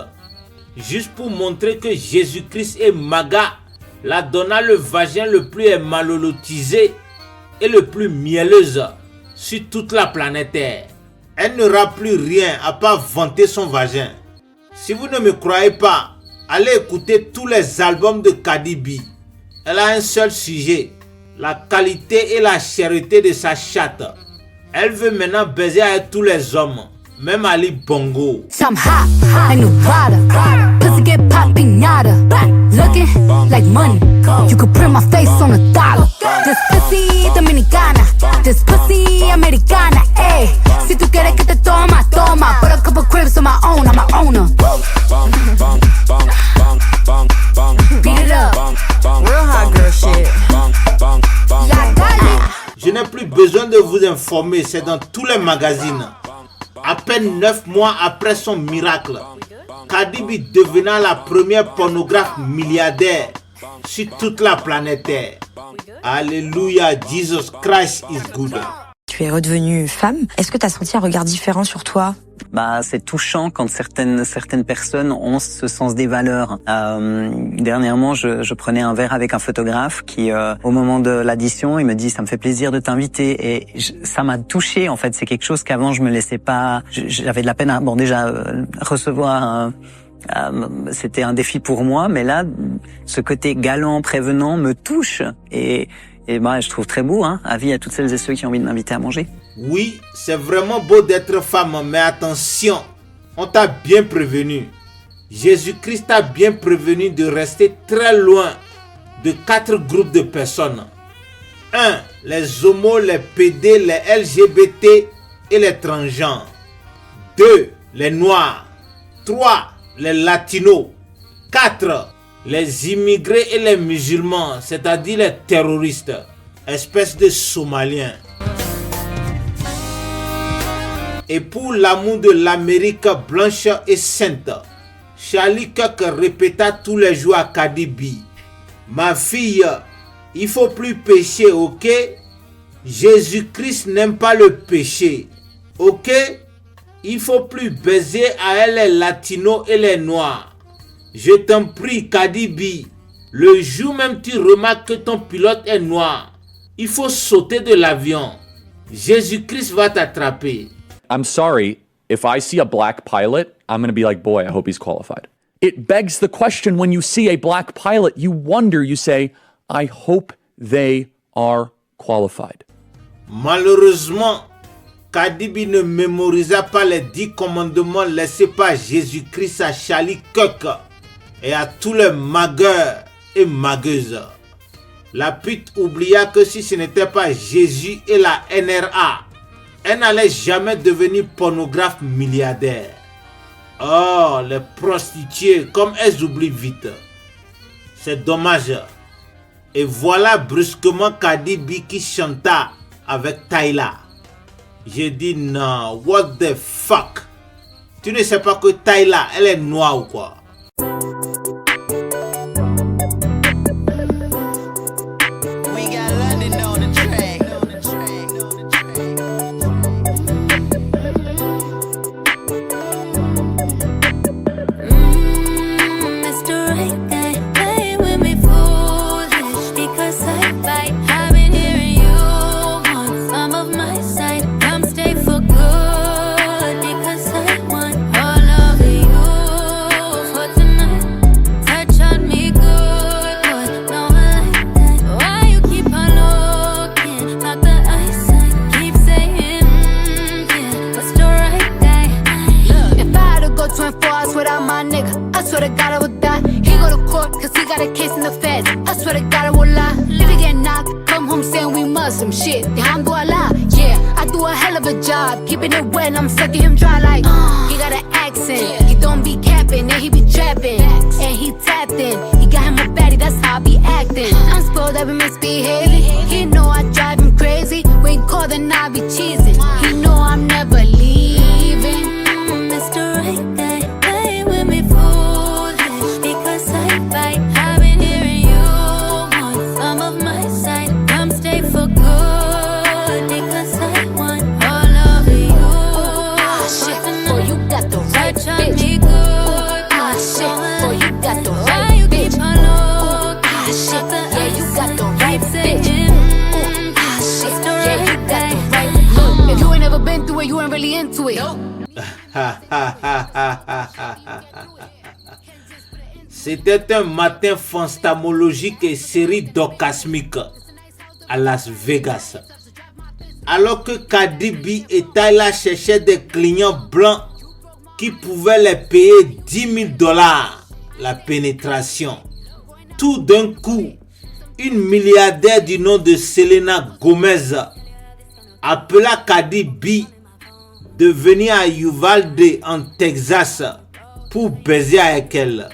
Juste pour montrer que Jésus-Christ est maga, la donna le vagin le plus émalolotisé et le plus mielleuse sur toute la planète Terre. Elle n'aura plus rien à part vanter son vagin. Si vous ne me croyez pas, allez écouter tous les albums de Cardi B. Elle a un seul sujet, la qualité et la chèreté de sa chatte. Elle veut maintenant baiser avec tous les hommes. Même Ali Bongo. I'm hot, like new Prada. Pussy get pop pinata. Looking like money. You could print my face on a dollar. This pussy dominicana. This pussy americana. Ay, si tú quieres que te toma, toma. Put a couple cribs on my own, I'm my owner. Beat it up. Real hot girl shit. Je n'ai plus besoin de vous informer, c'est dans tous les magazines. À peine 9 mois après son miracle, Cardi B devenant la première pornographe milliardaire sur toute la planète Terre. Alléluia, Jesus Christ is good. Tu es redevenue femme. Est-ce que tu as senti un regard différent sur toi? c'est touchant quand certaines personnes ont ce sens des valeurs. Dernièrement, je prenais un verre avec un photographe qui, au moment de l'addition, il me dit « ça me fait plaisir de t'inviter » et ça m'a touché en fait. C'est quelque chose qu'avant je me laissais pas. J'avais de la peine à recevoir. C'était un défi pour moi, mais là, ce côté galant, prévenant me touche et je trouve très beau. Avis à toutes celles et ceux qui ont envie de m'inviter à manger. Oui, c'est vraiment beau d'être femme, mais attention, on t'a bien prévenu. Jésus-Christ t'a bien prévenu de rester très loin de 4 groupes de personnes. 1. Les homos, les PD, les LGBT et les transgenres. 2. Les noirs. 3. Les latinos. 4. Les immigrés et les musulmans, c'est-à-dire les terroristes, espèce de Somaliens. Et pour l'amour de l'Amérique blanche et sainte, Charlie Kirk répéta tous les jours à Cardi B: ma fille, il faut plus pécher, ok? Jésus-Christ n'aime pas le péché, ok? Il faut plus baiser à elle les latinos et les noirs. Je t'en prie, Cardi B, le jour même tu remarques que ton pilote est noir, il faut sauter de l'avion. Jésus-Christ va t'attraper. I'm sorry, if I see a black pilot, I'm going to be like, boy, I hope he's qualified. It begs the question, when you see a black pilot, you wonder, you say, I hope they are qualified. Malheureusement, Cardi B ne mémorisa pas les 10 commandements laissés par Jésus-Christ à Charlie Kirk et à tous les magueurs et magueuses. La pute oublia que si ce n'était pas Jésus et la NRA, elle n'allait jamais devenir pornographe milliardaire. Oh, les prostituées, comme elles oublient vite. C'est dommage. Et voilà brusquement Cardi B qui chanta avec Tyla. J'ai dit non, what the fuck? Tu ne sais pas que Tyla, elle est noire ou quoi? Keeping it wet and I'm sucking him dry like he got an accent, he don't be capping and he be trapping, and he tapped in, he got him a baddie, that's how I be acting. I'm spoiled, I be misbehaving, he know I drive him crazy, when called then I be cheesing, he know I'm never leaving. Mr. Right Guy, play with me foolish, because I fight, I've been hearing you want some of my side, come stay for good, because I want you ain't really into it. C'était un matin fantasmologique et série d'orgasmique à Las Vegas. Alors que Cardi B et Tyla cherchaient des clients blancs qui pouvaient les payer $10,000 la pénétration. Tout d'un coup, une milliardaire du nom de Selena Gomez appela Cardi B de venir à Uvalde en Texas pour baiser avec elle.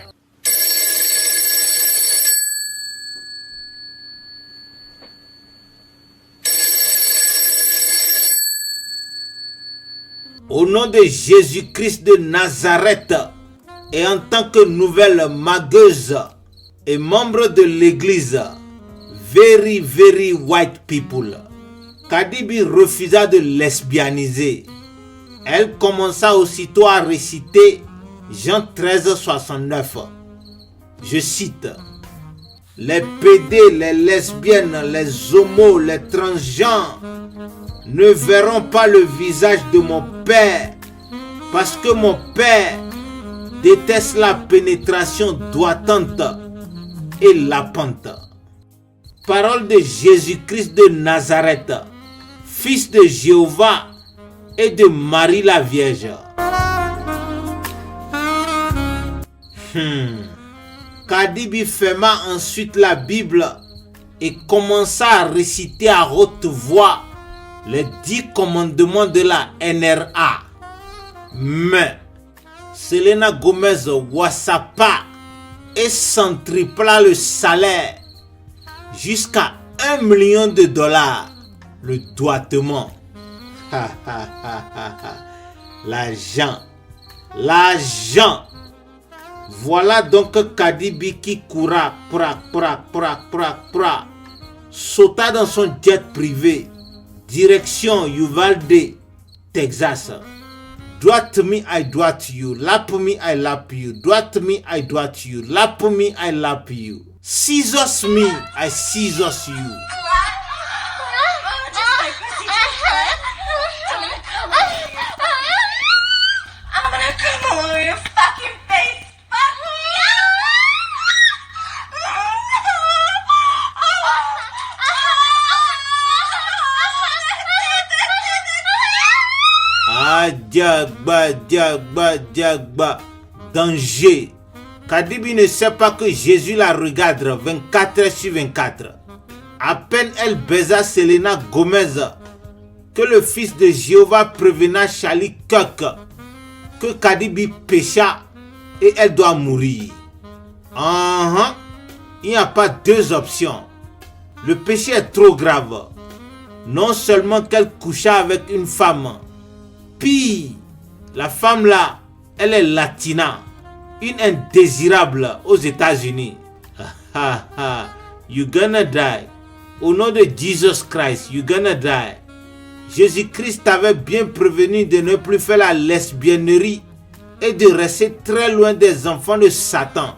Au nom de Jésus-Christ de Nazareth et en tant que nouvelle magueuse et membre de l'église Very Very White People, Cardi B refusa de lesbianiser. Elle commença aussitôt à réciter Jean 13, 69. Je cite: les pédés, les lesbiennes, les homos, les transgenres ne verront pas le visage de mon Père, parce que mon Père déteste la pénétration doitante et lapante. Parole de Jésus-Christ de Nazareth, fils de Jéhovah et de Marie la Vierge. Cardi B ferma ensuite la Bible et commença à réciter à haute voix les 10 commandements de la NRA. Mais Selena Gomez whatsappa et centripla le salaire jusqu'à $1 million, le doigtement. L'argent. Voilà donc Cardi B qui coura, sauta dans son jet privé, direction Uvalde, Texas. Droite me, I droite you. Lap me, I lap you. Droite me, I droite you. Lap me, I lap you. Scissors me, I scissors you. I'm gonna come all over your fucking face. Fuck me. Diagba. Danger. Cardi B ne sait pas que Jésus la regarde 24 heures sur 24. À peine elle baisa Selena Gomez que le fils de Jéhovah prévena Charlie Kirk que Cardi B pécha et elle doit mourir. Il n'y a pas deux options. Le péché est trop grave. Non seulement qu'elle coucha avec une femme, pire, la femme là, elle est latina, une indésirable aux États-Unis. You gonna die. Au nom de Jesus Christ, you gonna die. Jésus-Christ t'avait bien prévenu de ne plus faire la lesbiennerie et de rester très loin des enfants de Satan.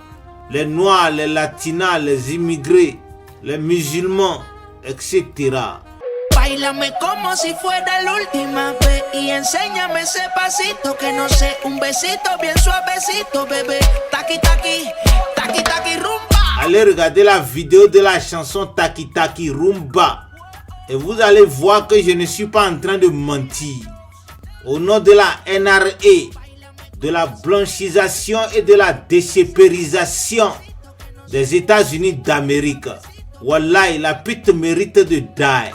Les noirs, les latinas, les immigrés, les musulmans, etc. Báilame como si fuera la última vez y enséñame ese pasito que no sé, un besito bien suavecito, bébé. Taki taki, taki taki rumba. Allez regarder la vidéo de la chanson Taki Taki Rumba et vous allez voir que je ne suis pas en train de mentir. Au nom de la NRA, de la blanchisation et de la déchépérisation des États-Unis d'Amérique, Wallahi, la pute mérite de die.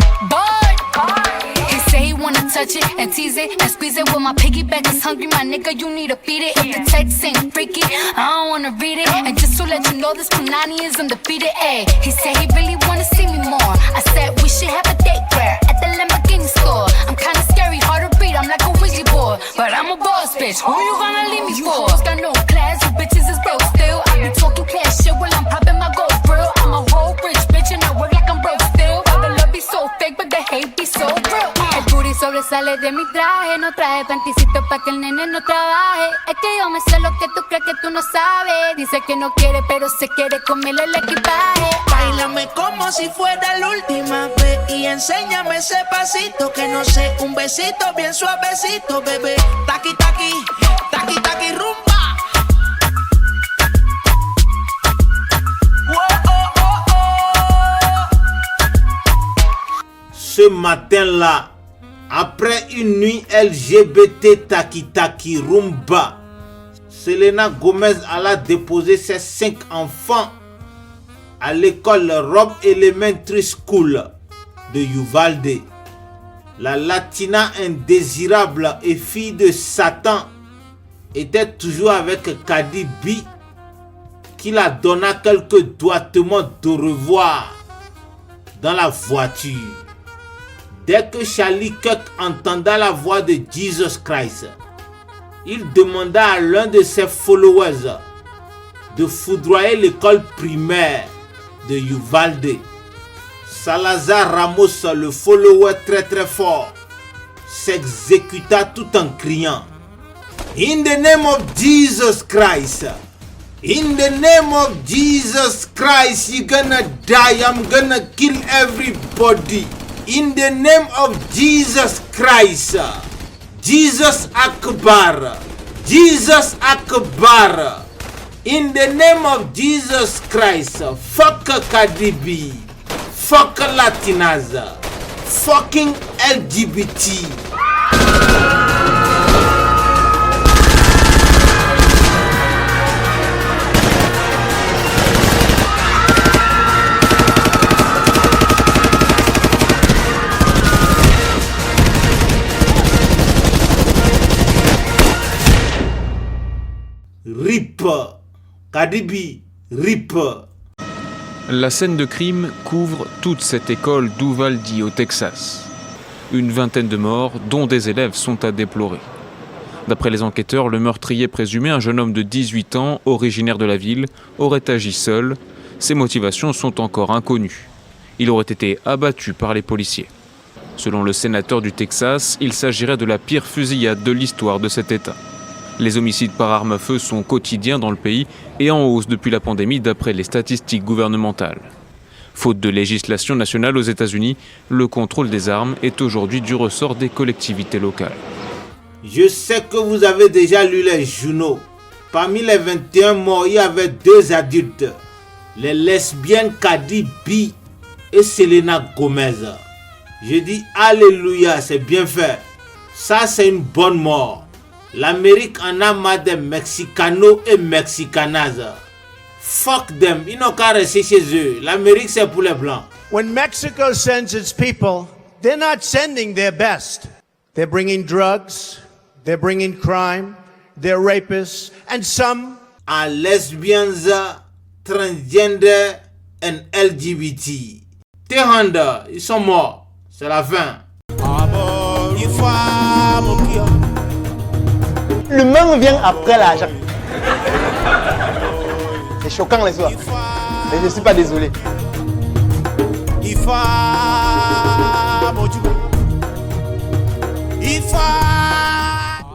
He say he wanna touch it and tease it and squeeze it. When my piggyback is hungry, my nigga, you need to feed it. If the text ain't freaky, I don't wanna read it. And just to let you know, this Punani is undefeated. Ay, he said he really wanna see me more. I said we should have a date where at the Lamborghini store. I'm kinda scary, hard to read, I'm like a Ouija board, but I'm a boss bitch. Who you gonna leave me for? Got no class, you bitches is broke still. I be talking cash shit while I'm popping my gold grill. I'm a whole rich bitch and I work like I'm broke still. All the love be so fake, but the hate be so real. El booty sobresale de mi traje, no traje panticito pa' que el nene no trabaje. Es que yo me sé lo que tú crees que tú no sabes. Dice que no quiere, pero se quiere comerle el equipaje. Báilame como si fuera la última vez y enséñame ese pasito que no sé, un besito bien suavecito, bebé. Taki taki, taki taki rumba. Ce matin-là, après une nuit LGBT Taki Taki Rumba, Selena Gomez alla déposer ses 5 enfants à l'école Robb Elementary School de Uvalde. La latina indésirable et fille de Satan était toujours avec Cardi B qui la donna quelques doigtements de revoir dans la voiture. Dès que Charlie Kirk entenda la voix de Jesus Christ, il demanda à l'un de ses followers de foudroyer l'école primaire de Uvalde. Salazar Ramos, le follower très fort, s'exécuta tout en criant In the name of Jesus Christ. In the name of Jesus Christ, you're gonna die. I'm gonna kill everybody. In the name of Jesus Christ. Jesus Akbar. Jesus Akbar. In the name of Jesus Christ. Fuck Cardi B. Fuck Latinas. Fucking LGBT. RIP. Cardi B. RIP. La scène de crime couvre toute cette école d'Uvalde au Texas. Une vingtaine de morts, dont des élèves, sont à déplorer. D'après les enquêteurs, le meurtrier présumé, un jeune homme de 18 ans, originaire de la ville, aurait agi seul. Ses motivations sont encore inconnues. Il aurait été abattu par les policiers. Selon le sénateur du Texas, il s'agirait de la pire fusillade de l'histoire de cet État. Les homicides par arme à feu sont quotidiens dans le pays et en hausse depuis la pandémie d'après les statistiques gouvernementales. Faute de législation nationale aux États-Unis, le contrôle des armes est aujourd'hui du ressort des collectivités locales. Je sais que vous avez déjà lu les journaux. Parmi les 21 morts, il y avait 2 adultes. Les lesbiennes Cardi B et Selena Gomez. Je dis Alléluia, c'est bien fait. Ça, c'est une bonne mort. L'Amérique en a marre des Mexicanos et Mexicanas. Fuck them, ils n'ont qu'à rester chez eux. L'Amérique, c'est pour les Blancs. When Mexico sends its people, they're not sending their best. They're bringing drugs, they're bringing crime, they're rapists, and some are lesbians, transgender, and LGBT. Tehanda, ils sont morts. C'est la fin. Le même vient après l'argent. C'est choquant les soirs. Mais je ne suis pas désolé.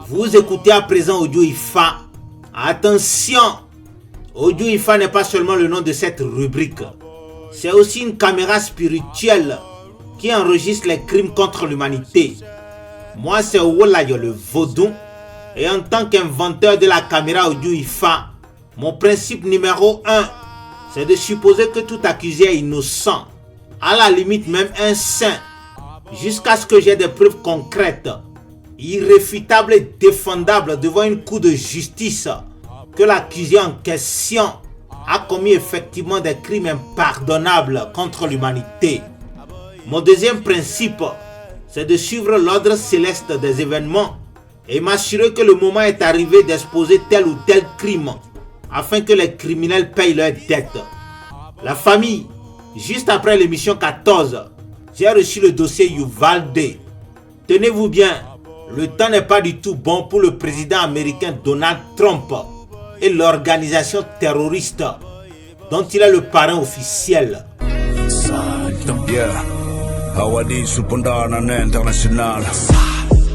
Vous écoutez à présent Audio IFA. Attention, Audio IFA n'est pas seulement le nom de cette rubrique. C'est aussi une caméra spirituelle qui enregistre les crimes contre l'humanité. Moi, c'est Wolayo le vaudou. Et en tant qu'inventeur de la caméra Audio IFA, mon principe numéro 1, c'est de supposer que tout accusé est innocent, à la limite même un saint, jusqu'à ce que j'ai des preuves concrètes, irréfutables et défendables devant une cour de justice, que l'accusé en question a commis effectivement des crimes impardonnables contre l'humanité. Mon deuxième principe, c'est de suivre l'ordre céleste des événements et m'assurer que le moment est arrivé d'exposer tel ou tel crime afin que les criminels payent leurs dettes. La famille, juste après l'émission 14, j'ai reçu le dossier Uvalde. Tenez-vous bien, le temps n'est pas du tout bon pour le président américain Donald Trump et l'organisation terroriste dont il est le parrain officiel. Awadi Supondana international.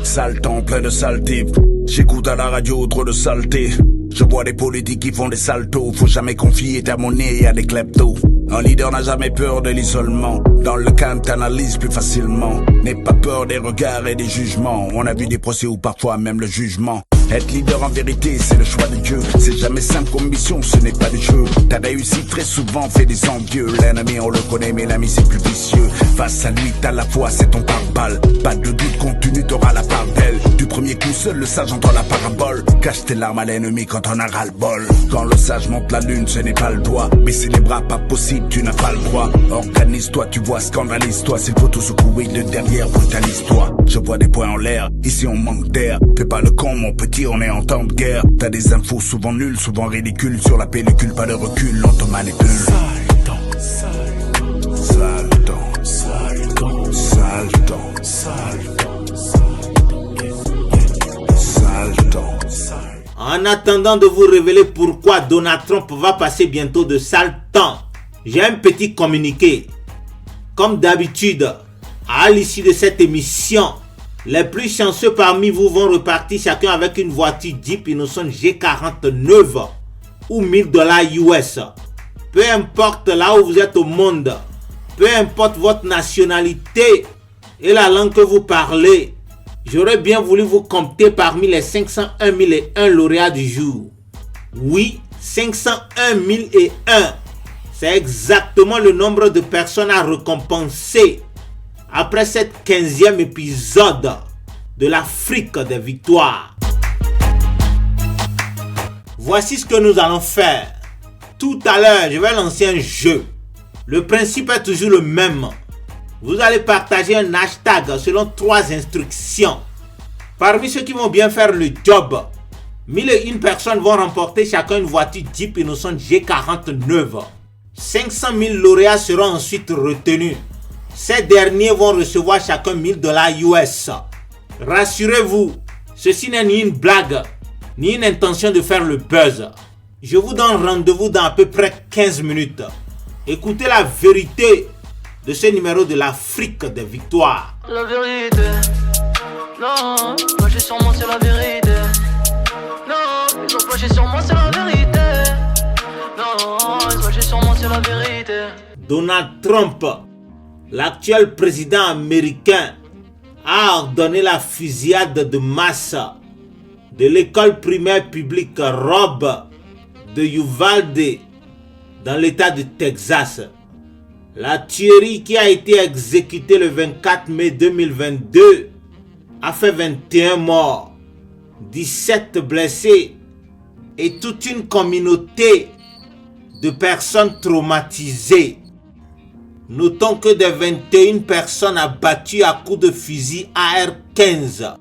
Sale temps, plein de sales types. J'écoute à la radio trop de saleté. Je vois des politiques qui font des saltos. Faut jamais confier ta monnaie à des kleptos. Un leader n'a jamais peur de l'isolement. Dans le calme t'analyses plus facilement. N'aie pas peur des regards et des jugements. On a vu des procès ou parfois même le jugement. Être leader en vérité, c'est le choix de Dieu. C'est jamais simple comme mission, ce n'est pas du jeu. Ta réussite très souvent fait des envieux. L'ennemi on le connaît mais l'ami c'est plus vicieux. Face à lui t'as la foi, c'est ton pare-balles. Pas de doute, continue, t'auras la part d'elle. Du premier coup seul le sage entend la parabole. Cache tes larmes à l'ennemi quand on a ras-le-bol. Quand le sage monte la lune, ce n'est pas le doigt. Baisser les bras, pas possible, tu n'as pas le droit. Organise-toi, tu vois, scandalise-toi. S'il faut tout secouer de derrière, brutalise-toi. Je vois des points en l'air, ici on manque d'air. Fais pas le con mon petit, on est en temps de guerre. T'as des infos souvent nulles, souvent ridicules. Sur la pellicule, pas de recul, on te manipule. En attendant de vous révéler pourquoi Donald Trump va passer bientôt de sale temps, j'ai un petit communiqué. Comme d'habitude, à l'issue de cette émission, Les plus chanceux parmi vous vont repartir chacun avec une voiture Jeep Innocent G49 ou $1000 US. Peu importe là où vous êtes au monde, peu importe votre nationalité et la langue que vous parlez, j'aurais bien voulu vous compter parmi les 501 001 lauréats du jour. Oui, 501 001. C'est exactement le nombre de personnes à récompenser après cette 15e épisode de l'Afrique des victoires. Voici ce que nous allons faire. Tout à l'heure, je vais lancer un jeu. Le principe est toujours le même. Vous allez partager un hashtag selon 3 instructions. Parmi ceux qui vont bien faire le job, 1001 personnes vont remporter chacun une voiture Jeep Innocent G49. 500 000 lauréats seront ensuite retenus. Ces derniers vont recevoir chacun $1000 US. Rassurez-vous, ceci n'est ni une blague, ni une intention de faire le buzz. Je vous donne rendez-vous dans à peu près 15 minutes. Écoutez la vérité de ce numéro de l'Afrique des victoires. La vérité, non, flasher sur moi c'est la vérité. Non, ils ont flashé sur moi c'est la vérité. Non, ils ont flashé sur moi c'est la vérité. Donald Trump, l'actuel président américain, a ordonné la fusillade de masse de l'école primaire publique Robb de Uvalde dans l'état de Texas. La tuerie qui a été exécutée le 24 mai 2022 a fait 21 morts, 17 blessés et toute une communauté de personnes traumatisées. Notons que des 21 personnes abattues à coups de fusil AR-15.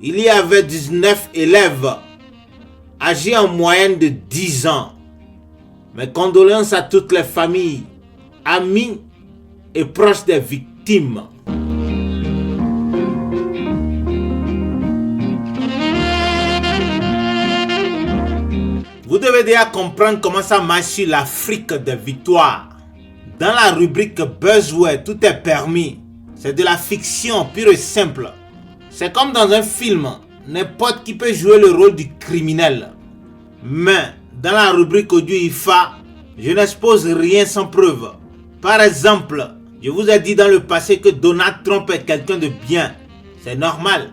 Il y avait 19 élèves âgés en moyenne de 10 ans. Mes condoléances à toutes les familles, amis et proches des victimes. Vous devez déjà comprendre comment ça marche sur l'Afrique des victoires. Dans la rubrique Buzzword, tout est permis. C'est de la fiction pure et simple. C'est comme dans un film, n'importe qui peut jouer le rôle du criminel. Mais dans la rubrique audio IFA, je n'expose rien sans preuve. Par exemple, je vous ai dit dans le passé que Donald Trump est quelqu'un de bien. C'est normal.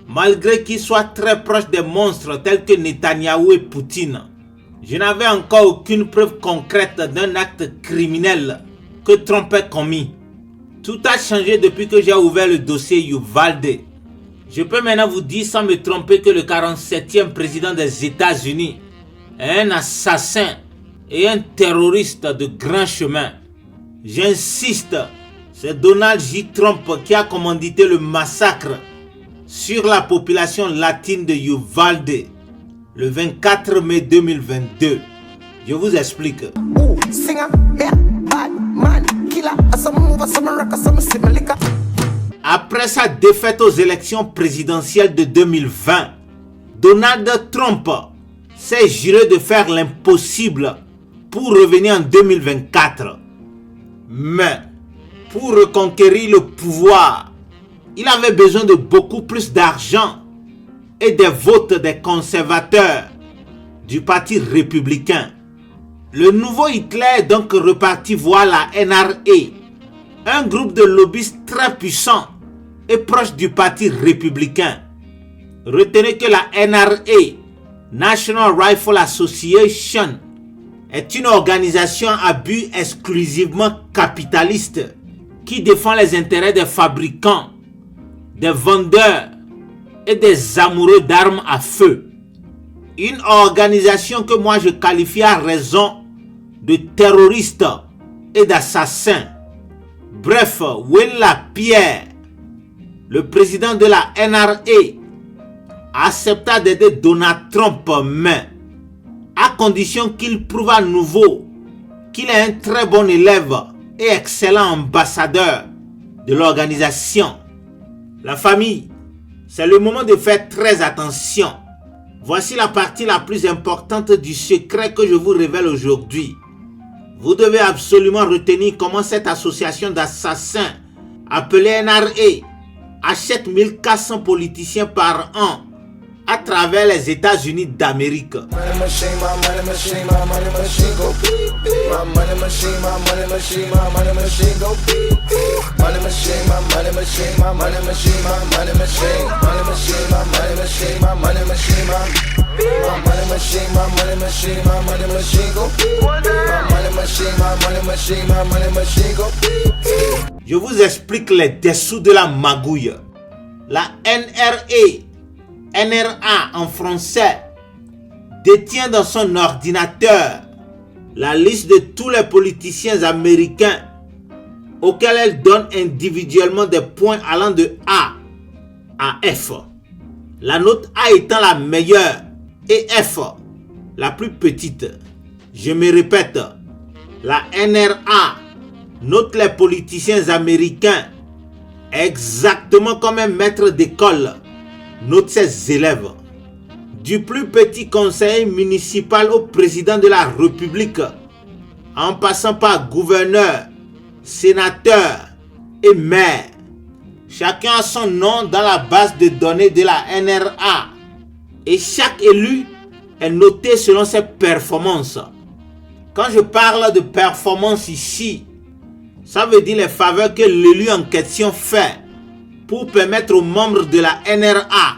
Malgré qu'il soit très proche des monstres tels que Netanyahou et Poutine. Je n'avais encore aucune preuve concrète d'un acte criminel que Trump ait commis. Tout a changé depuis que j'ai ouvert le dossier Uvalde. Je peux maintenant vous dire sans me tromper que le 47e président des États-Unis est un assassin et un terroriste de grand chemin. J'insiste, c'est Donald J. Trump qui a commandité le massacre sur la population latine de Uvalde le 24 mai 2022. Je vous explique. Après sa défaite aux élections présidentielles de 2020, Donald Trump s'est juré de faire l'impossible pour revenir en 2024. Mais pour reconquérir le pouvoir, il avait besoin de beaucoup plus d'argent et des votes des conservateurs du parti républicain. Le nouveau Hitler est donc reparti voir la NRA, un groupe de lobbyistes très puissant et proche du parti républicain. Retenez que la NRA, National Rifle Association, est une organisation à but exclusivement capitaliste qui défend les intérêts des fabricants, des vendeurs et des amoureux d'armes à feu. Une organisation que moi je qualifie à raison de terroristes et d'assassins. Bref, Will Lapierre, le président de la NRA, accepta d'aider Donald Trump, mais à condition qu'il prouve à nouveau qu'il est un très bon élève et excellent ambassadeur de l'organisation. La famille, c'est le moment de faire très attention. Voici la partie la plus importante du secret que je vous révèle aujourd'hui. Vous devez absolument retenir comment cette association d'assassins appelée NRA achète 1400 politiciens par an à travers les États-Unis d'Amérique. Je vous explique les dessous de la magouille. La NRA en français, détient dans son ordinateur la liste de tous les politiciens américains auxquels elle donne individuellement des points allant de A à F. La note A étant la meilleure et F la plus petite. Je me répète, la NRA note les politiciens américains exactement comme un maître d'école note ses élèves. Du plus petit conseiller municipal au président de la République, en passant par gouverneur, sénateur et maire. Chacun a son nom dans la base de données de la NRA et chaque élu est noté selon ses performances. Quand je parle de performance ici, ça veut dire les faveurs que l'élu en question fait pour permettre aux membres de la NRA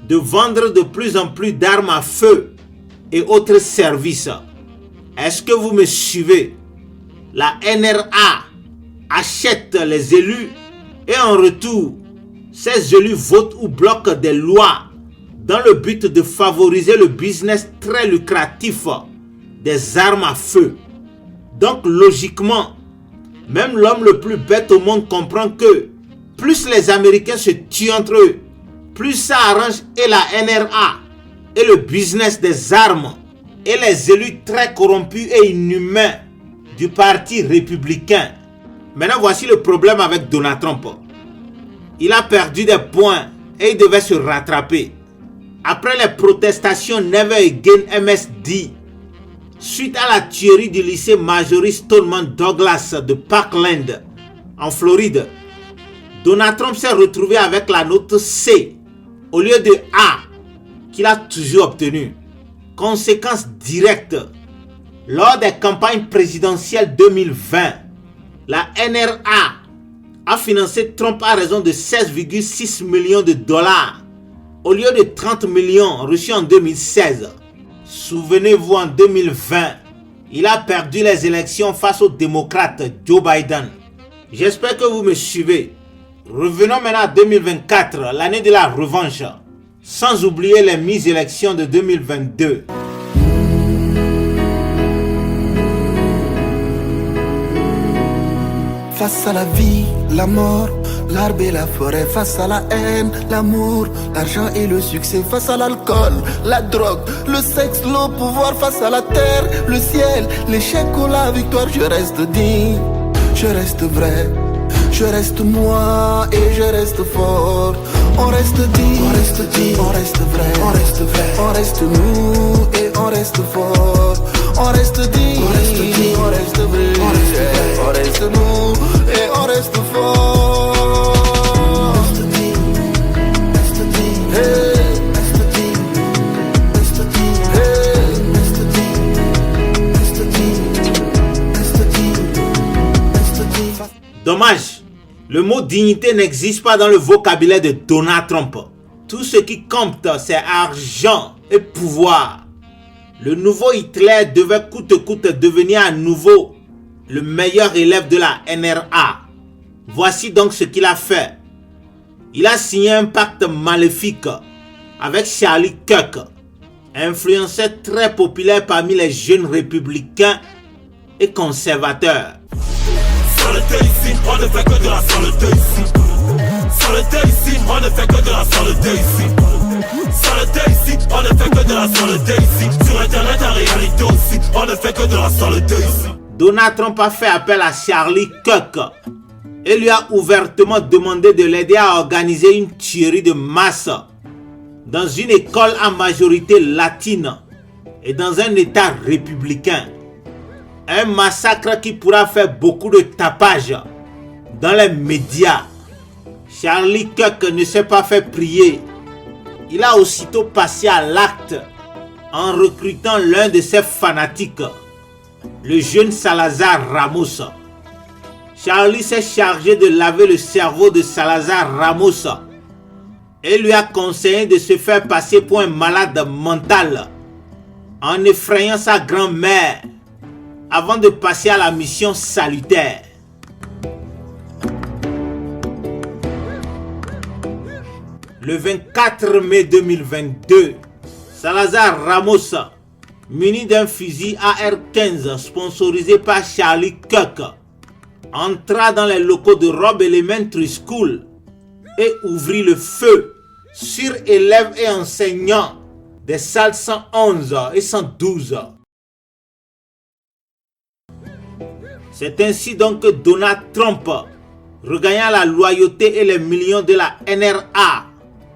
de vendre de plus en plus d'armes à feu et autres services. Est-ce que vous me suivez? La NRA achète les élus et en retour, ces élus votent ou bloquent des lois dans le but de favoriser le business très lucratif des armes à feu. Donc logiquement, même l'homme le plus bête au monde comprend que plus les Américains se tuent entre eux, plus ça arrange et la NRA et le business des armes et les élus très corrompus et inhumains du parti républicain. Maintenant, voici le problème avec Donald Trump. Il a perdu des points et il devait se rattraper. Après les protestations Never Again MSD, suite à la tuerie du lycée Marjory Stoneman Douglas de Parkland, en Floride, Donald Trump s'est retrouvé avec la note C au lieu de A qu'il a toujours obtenue. Conséquence directe, lors des campagnes présidentielles 2020, la NRA a financé Trump à raison de 16,6 millions de dollars au lieu de 30 millions reçus en 2016. Souvenez-vous, en 2020, il a perdu les élections face au démocrate Joe Biden. J'espère que vous me suivez. Revenons maintenant à 2024, l'année de la revanche, sans oublier les mises-élections de 2022. Face à la vie, la mort, l'arbre et la forêt, face à la haine, l'amour, l'argent et le succès, face à l'alcool, la drogue, le sexe, le pouvoir, face à la terre, le ciel, l'échec ou la victoire, je reste digne, je reste vrai, je reste moi et je reste fort. On reste digne, on reste digne, on reste vrai, on reste vrai, on reste nous et on reste fort. On reste digne, on reste digne, on reste vrai, on reste nous et on reste fort. Reste digne, reste digne, reste digne, reste digne, reste digne, reste digne, reste digne, reste digne. Dommage, le mot dignité n'existe pas dans le vocabulaire de Donald Trump. Tout ce qui compte, c'est argent et pouvoir. Le nouveau Hitler devait coûte que coûte devenir à nouveau le meilleur élève de la NRA. Voici donc ce qu'il a fait. Il a signé un pacte maléfique avec Charlie Kirk, influenceur très populaire parmi les jeunes républicains et conservateurs. Saleté ici, on ne fait que de la saleté ici. Saleté ici, on ne fait que de la saleté ici. Saleté ici, on ne fait que de la saleté ici. Sur internet, en réalité aussi, on ne fait que de la saleté ici. Donald Trump a fait appel à Charlie Kirk et lui a ouvertement demandé de l'aider à organiser une tuerie de masse dans une école à majorité latine et dans un état républicain. Un massacre qui pourra faire beaucoup de tapage dans les médias. Charlie Kirk ne s'est pas fait prier. Il a aussitôt passé à l'acte en recrutant l'un de ses fanatiques, le jeune Salazar Ramos. Charlie s'est chargé de laver le cerveau de Salazar Ramos et lui a conseillé de se faire passer pour un malade mental en effrayant sa grand-mère avant de passer à la mission salutaire. Le 24 mai 2022, Salazar Ramos, muni d'un fusil AR-15 sponsorisé par Charlie Kirk, entra dans les locaux de Robb Elementary School et ouvrit le feu sur élèves et enseignants des salles 111 et 112. C'est ainsi donc que Donald Trump regagna la loyauté et les millions de la NRA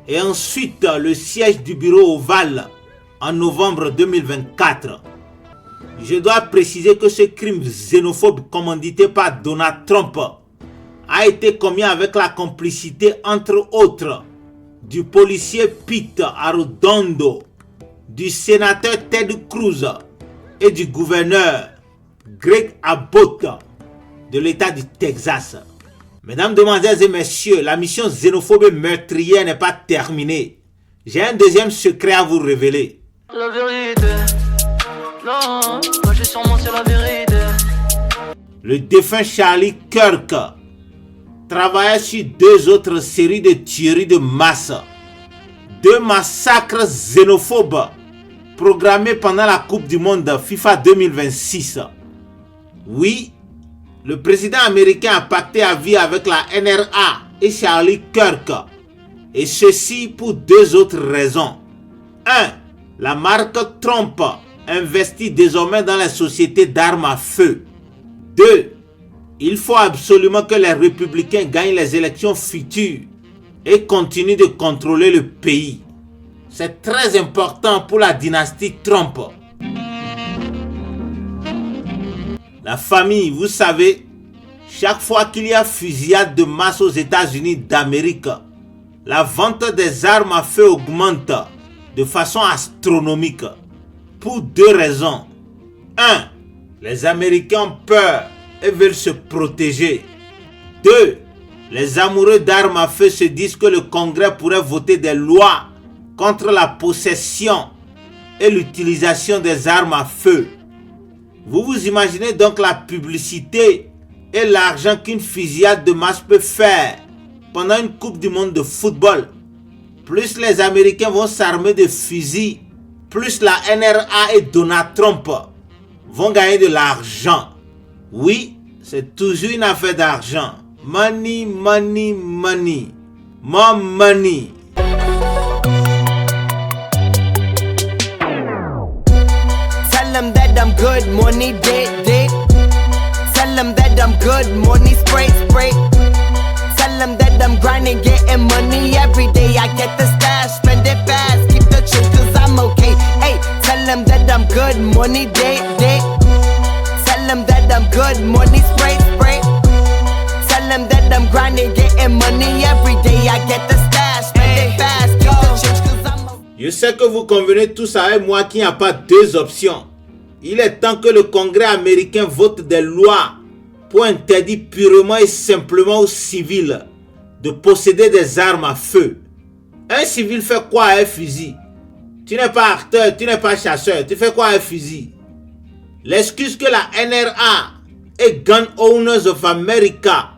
et ensuite le siège du bureau ovale en novembre 2024. Je dois préciser que ce crime xénophobe commandité par Donald Trump a été commis avec la complicité entre autres du policier Pete Arredondo, du sénateur Ted Cruz et du gouverneur Greg Abbott de l'État du Texas. Mesdames, demoiselles et messieurs, la mission xénophobe meurtrière n'est pas terminée. J'ai un deuxième secret à vous révéler. La vérité, non, moi j'ai sûrement c'est la vérité. Le défunt Charlie Kirk travaillait sur 2 autres séries de tueries de masse, 2 massacres xénophobes programmés pendant la Coupe du Monde FIFA 2026. Oui, le président américain a pacté à vie avec la NRA et Charlie Kirk, et ceci pour 2 autres raisons. 1. La marque Trump investit désormais dans les sociétés d'armes à feu. 2. Il faut absolument que les républicains gagnent les élections futures et continuent de contrôler le pays. C'est très important pour la dynastie Trump. La famille, vous savez, chaque fois qu'il y a fusillade de masse aux États-Unis d'Amérique, la vente des armes à feu augmente de façon astronomique pour 2 raisons. 1. Les Américains ont peur et veulent se protéger. 2. Les amoureux d'armes à feu se disent que le Congrès pourrait voter des lois contre la possession et l'utilisation des armes à feu. Vous vous imaginez donc la publicité et l'argent qu'une fusillade de masse peut faire pendant une Coupe du Monde de football. Plus les Américains vont s'armer de fusils, plus la NRA et Donald Trump vont gagner de l'argent. Oui, c'est toujours une affaire d'argent. Money, money, money. More money. Tell them that I'm good, money, dick, dick. Tell them that I'm good, money, spray, spray. Tell them that I'm grinding, getting money every day. I get the stash, spend it fast, keep the change cause I'm okay. Hey, tell them that I'm good, money, dick, dick. Tell them that I'm good, money, spray, spray. Tell them that I'm grinding, getting money every day. I get the stash, spend it fast, keep the change cause I'm okay. Je sais que vous convenez tous avec moi qu'il n'y a pas 2 options. Il est temps que le Congrès américain vote des lois pour interdire purement et simplement aux civils de posséder des armes à feu. Un civil fait quoi à un fusil? Tu n'es pas acteur, tu n'es pas chasseur, tu fais quoi à un fusil? L'excuse que la NRA et Gun Owners of America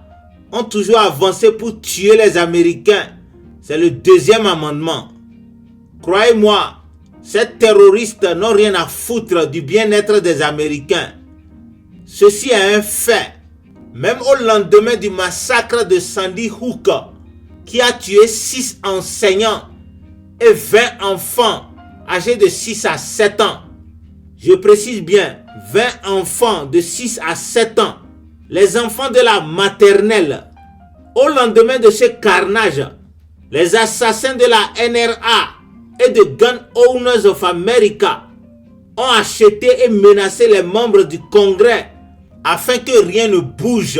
ont toujours avancé pour tuer les Américains, c'est le 2e amendement. Croyez-moi, ces terroristes n'ont rien à foutre du bien-être des Américains. Ceci est un fait. Même au lendemain du massacre de Sandy Hook, qui a tué 6 enseignants et 20 enfants âgés de 6 à 7 ans. Je précise bien, 20 enfants de 6 à 7 ans. Les enfants de la maternelle. Au lendemain de ce carnage, les assassins de la NRA et de Gun Owners of America ont acheté et menacé les membres du Congrès afin que rien ne bouge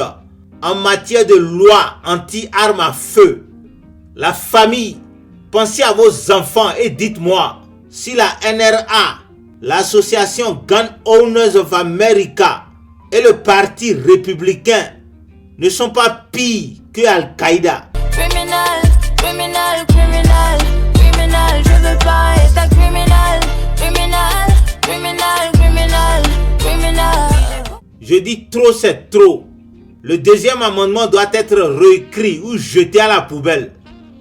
en matière de loi anti-armes à feu. La famille, pensez à vos enfants et dites-moi si la NRA, l'association Gun Owners of America et le parti républicain ne sont pas pires que Al-Qaïda. Criminal, criminal, criminal, criminal, je veux pas être un criminal, criminal, criminal, criminal, criminal. Je dis trop, c'est trop. Le deuxième amendement doit être réécrit ou jeté à la poubelle.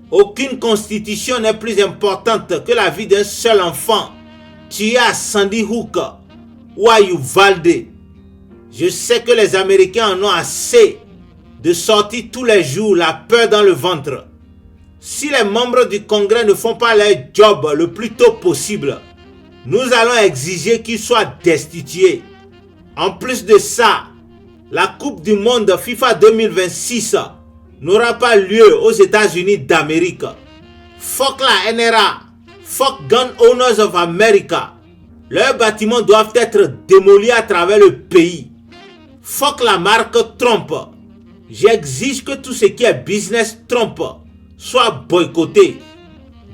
Aucune constitution n'est plus importante que la vie d'un seul enfant tué à Sandy Hook ou à Uvalde. Je sais que les Américains en ont assez de sortir tous les jours la peur dans le ventre. Si les membres du Congrès ne font pas leur job le plus tôt possible, nous allons exiger qu'ils soient destitués. En plus de ça, la Coupe du Monde FIFA 2026 n'aura pas lieu aux États-Unis d'Amérique. Fuck la NRA, fuck Gun Owners of America. Leurs bâtiments doivent être démolis à travers le pays. Fuck la marque Trump. J'exige que tout ce qui est business Trump soit boycotté.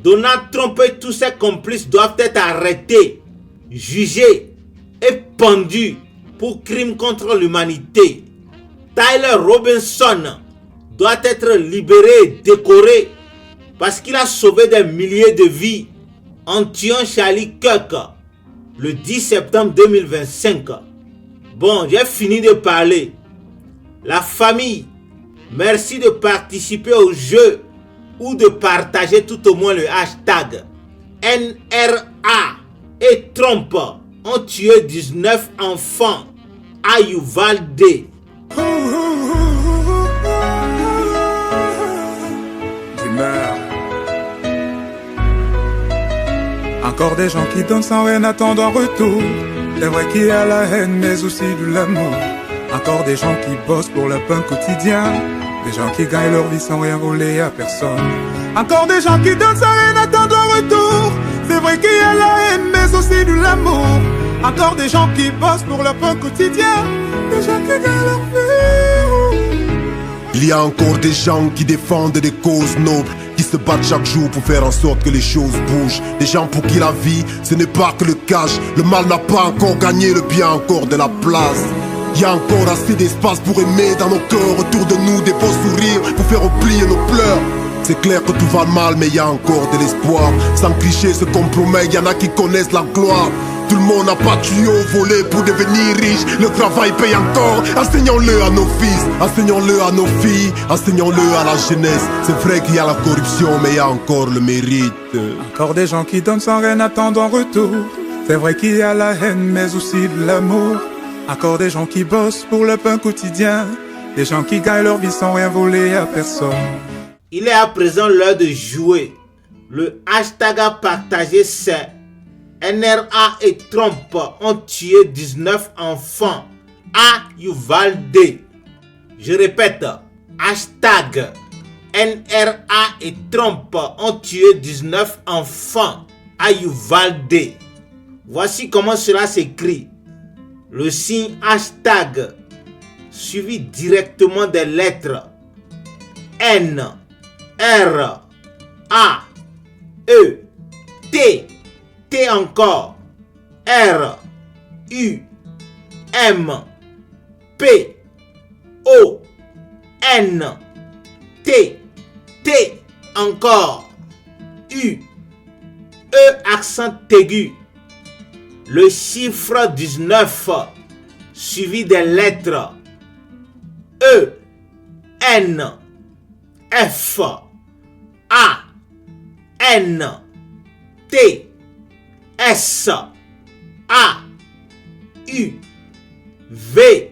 Donald Trump et tous ses complices doivent être arrêtés, jugés et pendus pour crimes contre l'humanité. Tyler Robinson doit être libéré et décoré parce qu'il a sauvé des milliers de vies en tuant Charlie Kirk le 10 septembre 2025. Bon, j'ai fini de parler. La famille, merci de participer au jeu ou de partager tout au moins le hashtag NRA et Trump ont tué 19 enfants à Uvalde. Encore des gens qui donnent sans rien attendre en retour. C'est vrai qu'il y a la haine mais aussi de l'amour. Encore des gens qui bossent pour le pain quotidien. Des gens qui gagnent leur vie sans rien voler à personne. Encore des gens qui donnent sans rien attendre en retour. C'est vrai qu'il y a la haine mais aussi de l'amour. Encore des gens qui bossent pour le pain quotidien. Des gens qui gagnent leur vie. Il y a encore des gens qui défendent des causes nobles, qui se battent chaque jour pour faire en sorte que les choses bougent. Des gens pour qui la vie, ce n'est pas que le cash. Le mal n'a pas encore gagné, le bien encore de la place. Il y a encore assez d'espace pour aimer dans nos cœurs. Autour de nous des beaux sourires pour faire oublier nos pleurs. C'est clair que tout va mal mais il y a encore de l'espoir. Sans cliché se compromet, il y en a qui connaissent la gloire. Tout le monde n'a pas de tuyau volé pour devenir riche. Le travail paye encore. Enseignons-le à nos fils, enseignons-le à nos filles, enseignons-le à la jeunesse. C'est vrai qu'il y a la corruption mais il y a encore le mérite. Encore des gens qui donnent sans rien attendre en retour. C'est vrai qu'il y a la haine mais aussi de l'amour. Encore des gens qui bossent pour le pain quotidien. Des gens qui gagnent leur vie sans rien voler à personne. Il est à présent l'heure de jouer. Le hashtag à partager c'est NRA et Trump ont tué 19 enfants à Uvalde. Je répète, hashtag NRA et Trump ont tué 19 enfants à Uvalde. Voici comment cela s'écrit. Le signe hashtag suivi directement des lettres N, R, A, E, T, T encore, R, U, M, P, O, N, T, T encore, U, E accent aigu, le chiffre 19 suivi des lettres E, N, F, A, N, T, S, A, U, V,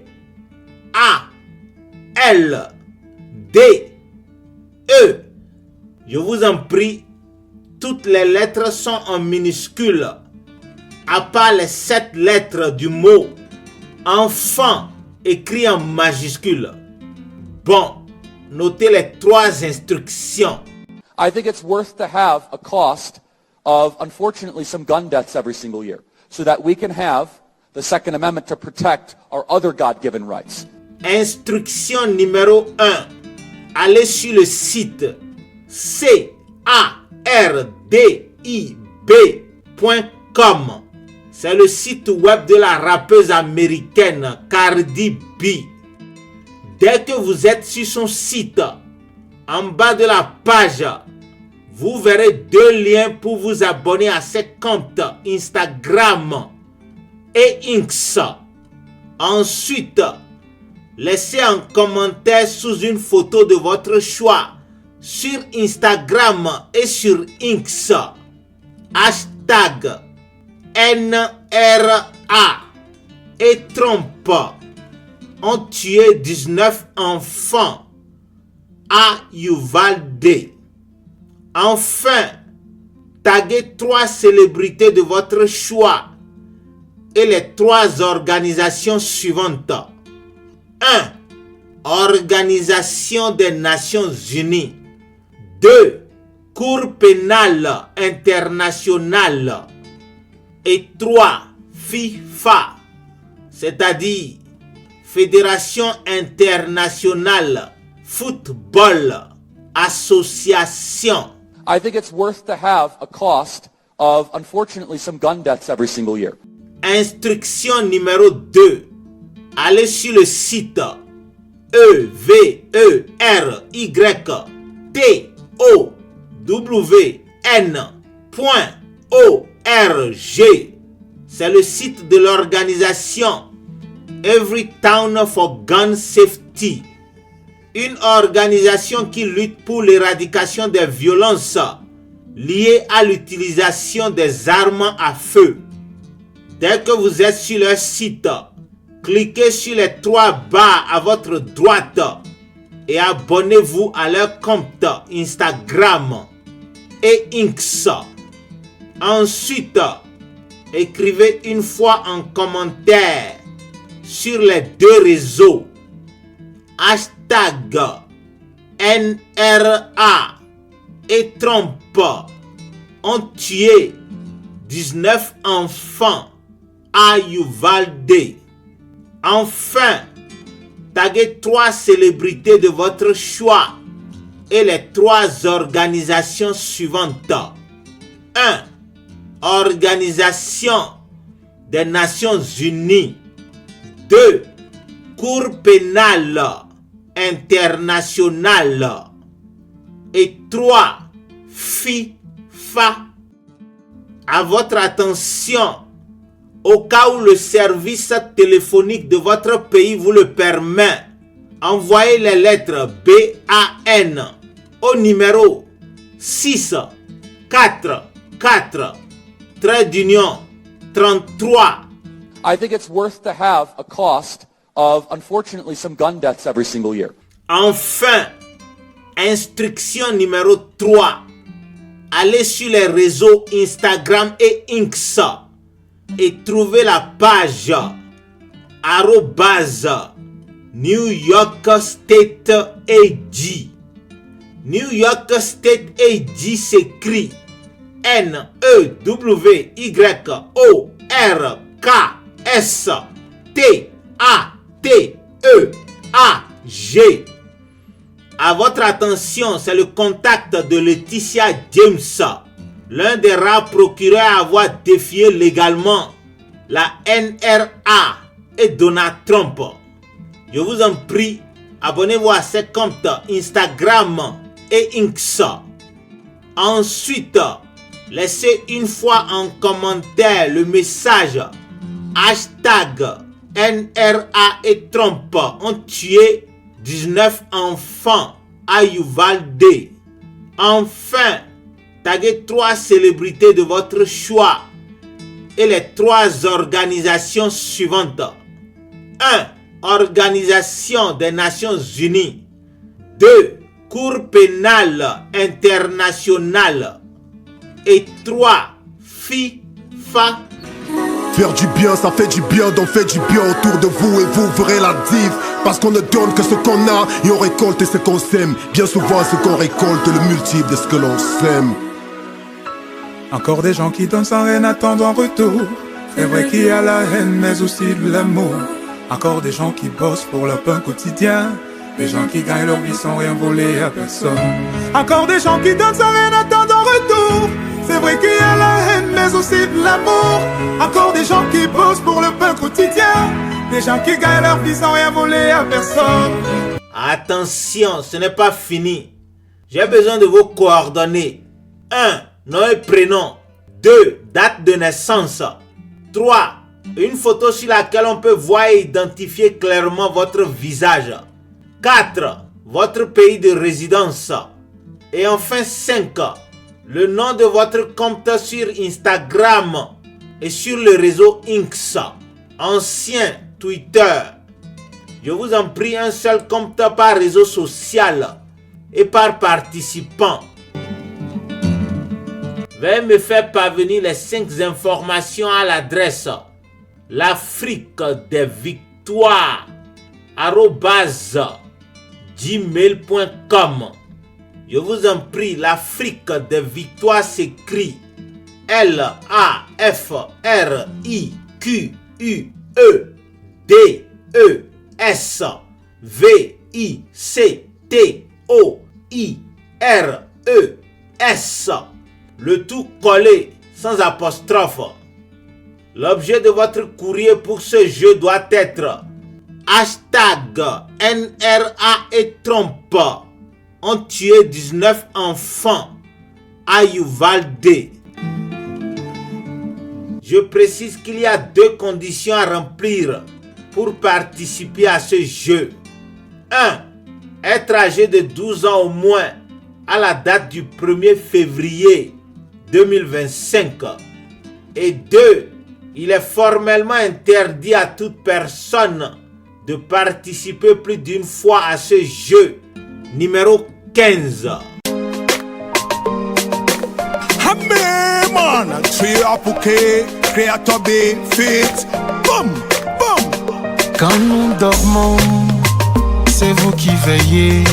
A, L, D, E. Je vous en prie, toutes les lettres sont en minuscules, à part les 7 lettres du mot enfant écrit en majuscule. Bon, notez les 3 instructions. I think it's worth to have a cost of, unfortunately, some gun deaths every single year, so that we can have the Second Amendment to protect our other God-given rights. Instruction numéro 1. Allez sur le site cardib.com. C'est le site web de la rappeuse américaine Cardi B. Dès que vous êtes sur son site, en bas de la page, vous verrez 2 liens pour vous abonner à ses comptes Instagram et X. Ensuite, laissez un commentaire sous une photo de votre choix sur Instagram et sur X. Hashtag NRA et Trump ont tué 19 enfants à Uvalde. Enfin, taguez 3 célébrités de votre choix et les 3 organisations suivantes. 1. Organisation des Nations Unies. 2. Cour pénale internationale. Et 3. FIFA, c'est-à-dire Fédération internationale football association. I think it's worth to have a cost of, unfortunately, some gun deaths every single year. Instruction numéro 2. Allez sur le site everythwn.org. C'est le site de l'organisation Everytown for Gun Safety, une organisation qui lutte pour l'éradication des violences liées à l'utilisation des armes à feu. Dès que vous êtes sur leur site, cliquez sur les 3 barres à votre droite et abonnez-vous à leur compte Instagram et X. Ensuite, écrivez une fois en commentaire sur les 2 réseaux hashtag NRA et Trump ont tué 19 enfants à Uvalde. Enfin, taguez 3 célébrités de votre choix et les 3 organisations suivantes. 1. Organisation des Nations Unies. 2. Cour pénale internationale. Et 3. FIFA. À votre attention, au cas où le service téléphonique de votre pays vous le permet, envoyez les lettres BAN au numéro 644 33. I think it's worth to have a cost of, unfortunately, some gun deaths every single year. Enfin, instruction numéro 3. Allez sur les réseaux Instagram et X et trouvez la page New York State AG. New York State AG s'écrit NEWYORKSTATEAG. À votre attention, c'est le contact de Laetitia James, l'un des rares procureurs à avoir défié légalement la NRA et Donald Trump. Je vous en prie, abonnez-vous à ses comptes Instagram et X. Ensuite, laissez une fois en commentaire le message hashtag NRA et Trump ont tué 19 enfants à Uvalde. Enfin, taguez 3 célébrités de votre choix et les 3 organisations suivantes. 1. Organisation des Nations Unies. 2. Cour pénale internationale. Et 3. FIFA. Faire du bien, ça fait du bien, donc faites du bien autour de vous et vous verrez la diff. Parce qu'on ne donne que ce qu'on a et on récolte ce qu'on sème. Bien souvent ce qu'on récolte, le multiple de ce que l'on sème. Encore des gens qui donnent sans rien attendre en retour. C'est vrai qu'il y a la haine mais aussi de l'amour. Encore des gens qui bossent pour leur pain quotidien. Des gens qui gagnent leur vie sans rien voler à personne. Encore des gens qui donnent sans rien attendre en retour. C'est vrai qu'il y a la haine mais aussi de l'amour. Encore des gens qui bossent pour le pain quotidien. Des gens qui gagnent leur vie sans rien voler à personne. Attention, ce n'est pas fini. J'ai besoin de vos coordonnées. 1. Nom et prénom. 2. Date de naissance. 3. Une photo sur laquelle on peut voir et identifier clairement votre visage. 4. Votre pays de résidence. Et enfin 5. Le nom de votre compte sur Instagram et sur le réseau X, ancien Twitter. Je vous en prie, un seul compte par réseau social et par participant. Veuillez me faire parvenir les 5 informations à l'adresse l'Afrique des Victoires @gmail.com. Je vous en prie, l'Afrique des Victoires s'écrit LAFRIQUES. Le tout collé, sans apostrophe. L'objet de votre courrier pour ce jeu doit être #NRA et Trump ont tué 19 enfants à Uvalde. Je précise qu'il y a 2 conditions à remplir pour participer à ce jeu. 1. Être âgé de 12 ans au moins à la date du 1er février 2025. Et 2. Il est formellement interdit à toute personne de participer plus d'une fois à ce jeu. Numéro 15. Quand nous dormons, c'est vous qui veillez.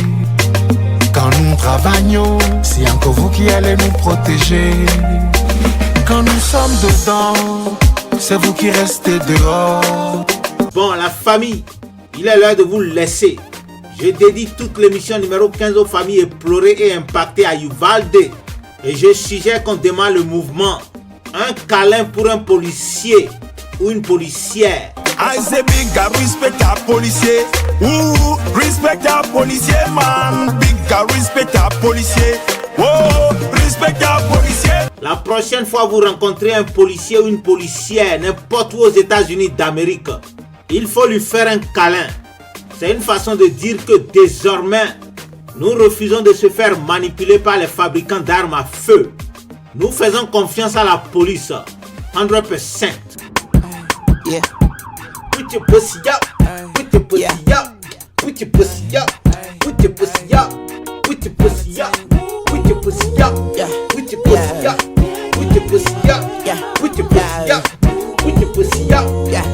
Quand nous travaillons, c'est encore vous qui allez nous protéger. Quand nous sommes dedans, c'est vous qui restez dehors. Bon, la famille, il est l'heure de vous laisser. Je dédie toute l'émission numéro 15 aux familles éplorées et impactées à Uvalde. Et je suggère qu'on démarre le mouvement. Un câlin pour un policier ou une policière. I say big respect à policier. Ouh, respect à policier, man. Big respect à policier. Oh, respect à policier. La prochaine fois vous rencontrez un policier ou une policière, n'importe où aux États-Unis d'Amérique, il faut lui faire un câlin. C'est une façon de dire que désormais, nous refusons de se faire manipuler par les fabricants d'armes à feu. Nous faisons confiance à la police. 100%. Yeah. Put your pussy up. Put your pussy up. Put your pussy up. Put your pussy up. Put your pussy up. Put your pussy up. Put your pussy up. Put your pussy up. Put your pussy up.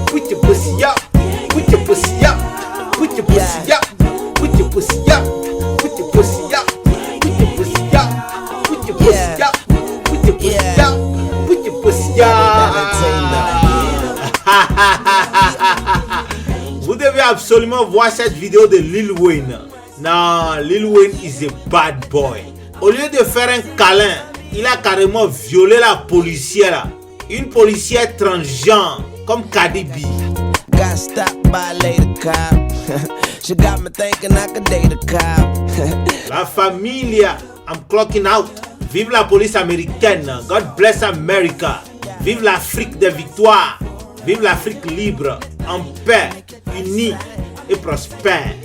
Put your pussy up. Put your pussy up. Put your pussy up. Put your pussy up. Put your pussy up. Put your pussy up. Put your pussy up. Put your pussy up. Put your pussy up. Put your pussy up. Vous devez absolument voir cette vidéo de Lil Wayne. Non, Lil Wayne is a bad boy. Au lieu de faire un câlin, il a carrément violé la policière. Une policière transgenre comme Cardi B. Got stopped by a lady cop. She got me thinking I could date a cop. La familia, I'm clocking out. Vive la police américaine. God bless America. Vive l'Afrique des victoires. Vive l'Afrique libre, en paix, unie et prospère.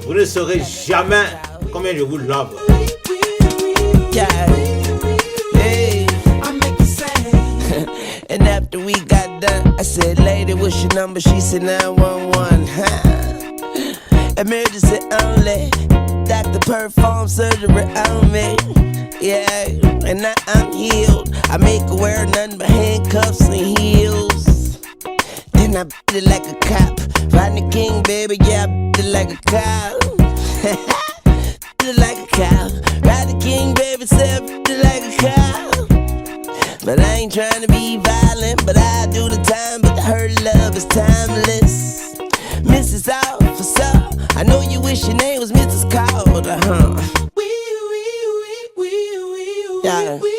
Vous ne saurez jamais combien je vous love. And after we got done, I said, lady, what's your number? She said 911. Emergency only. Doctor perform surgery on me. Yeah, and now I'm healed. I make her wear nothing but handcuffs and heels. Then I beat it like a cop. Rodney King, baby, yeah, I beat it like a cop. Beat it like a cop. Rodney King, baby, said I beat it like a cop. But I ain't trying to be violent, but I do the time. But her love is timeless. Mrs. Officer, I know you wish your name was Mrs. Calder, huh? Yeah.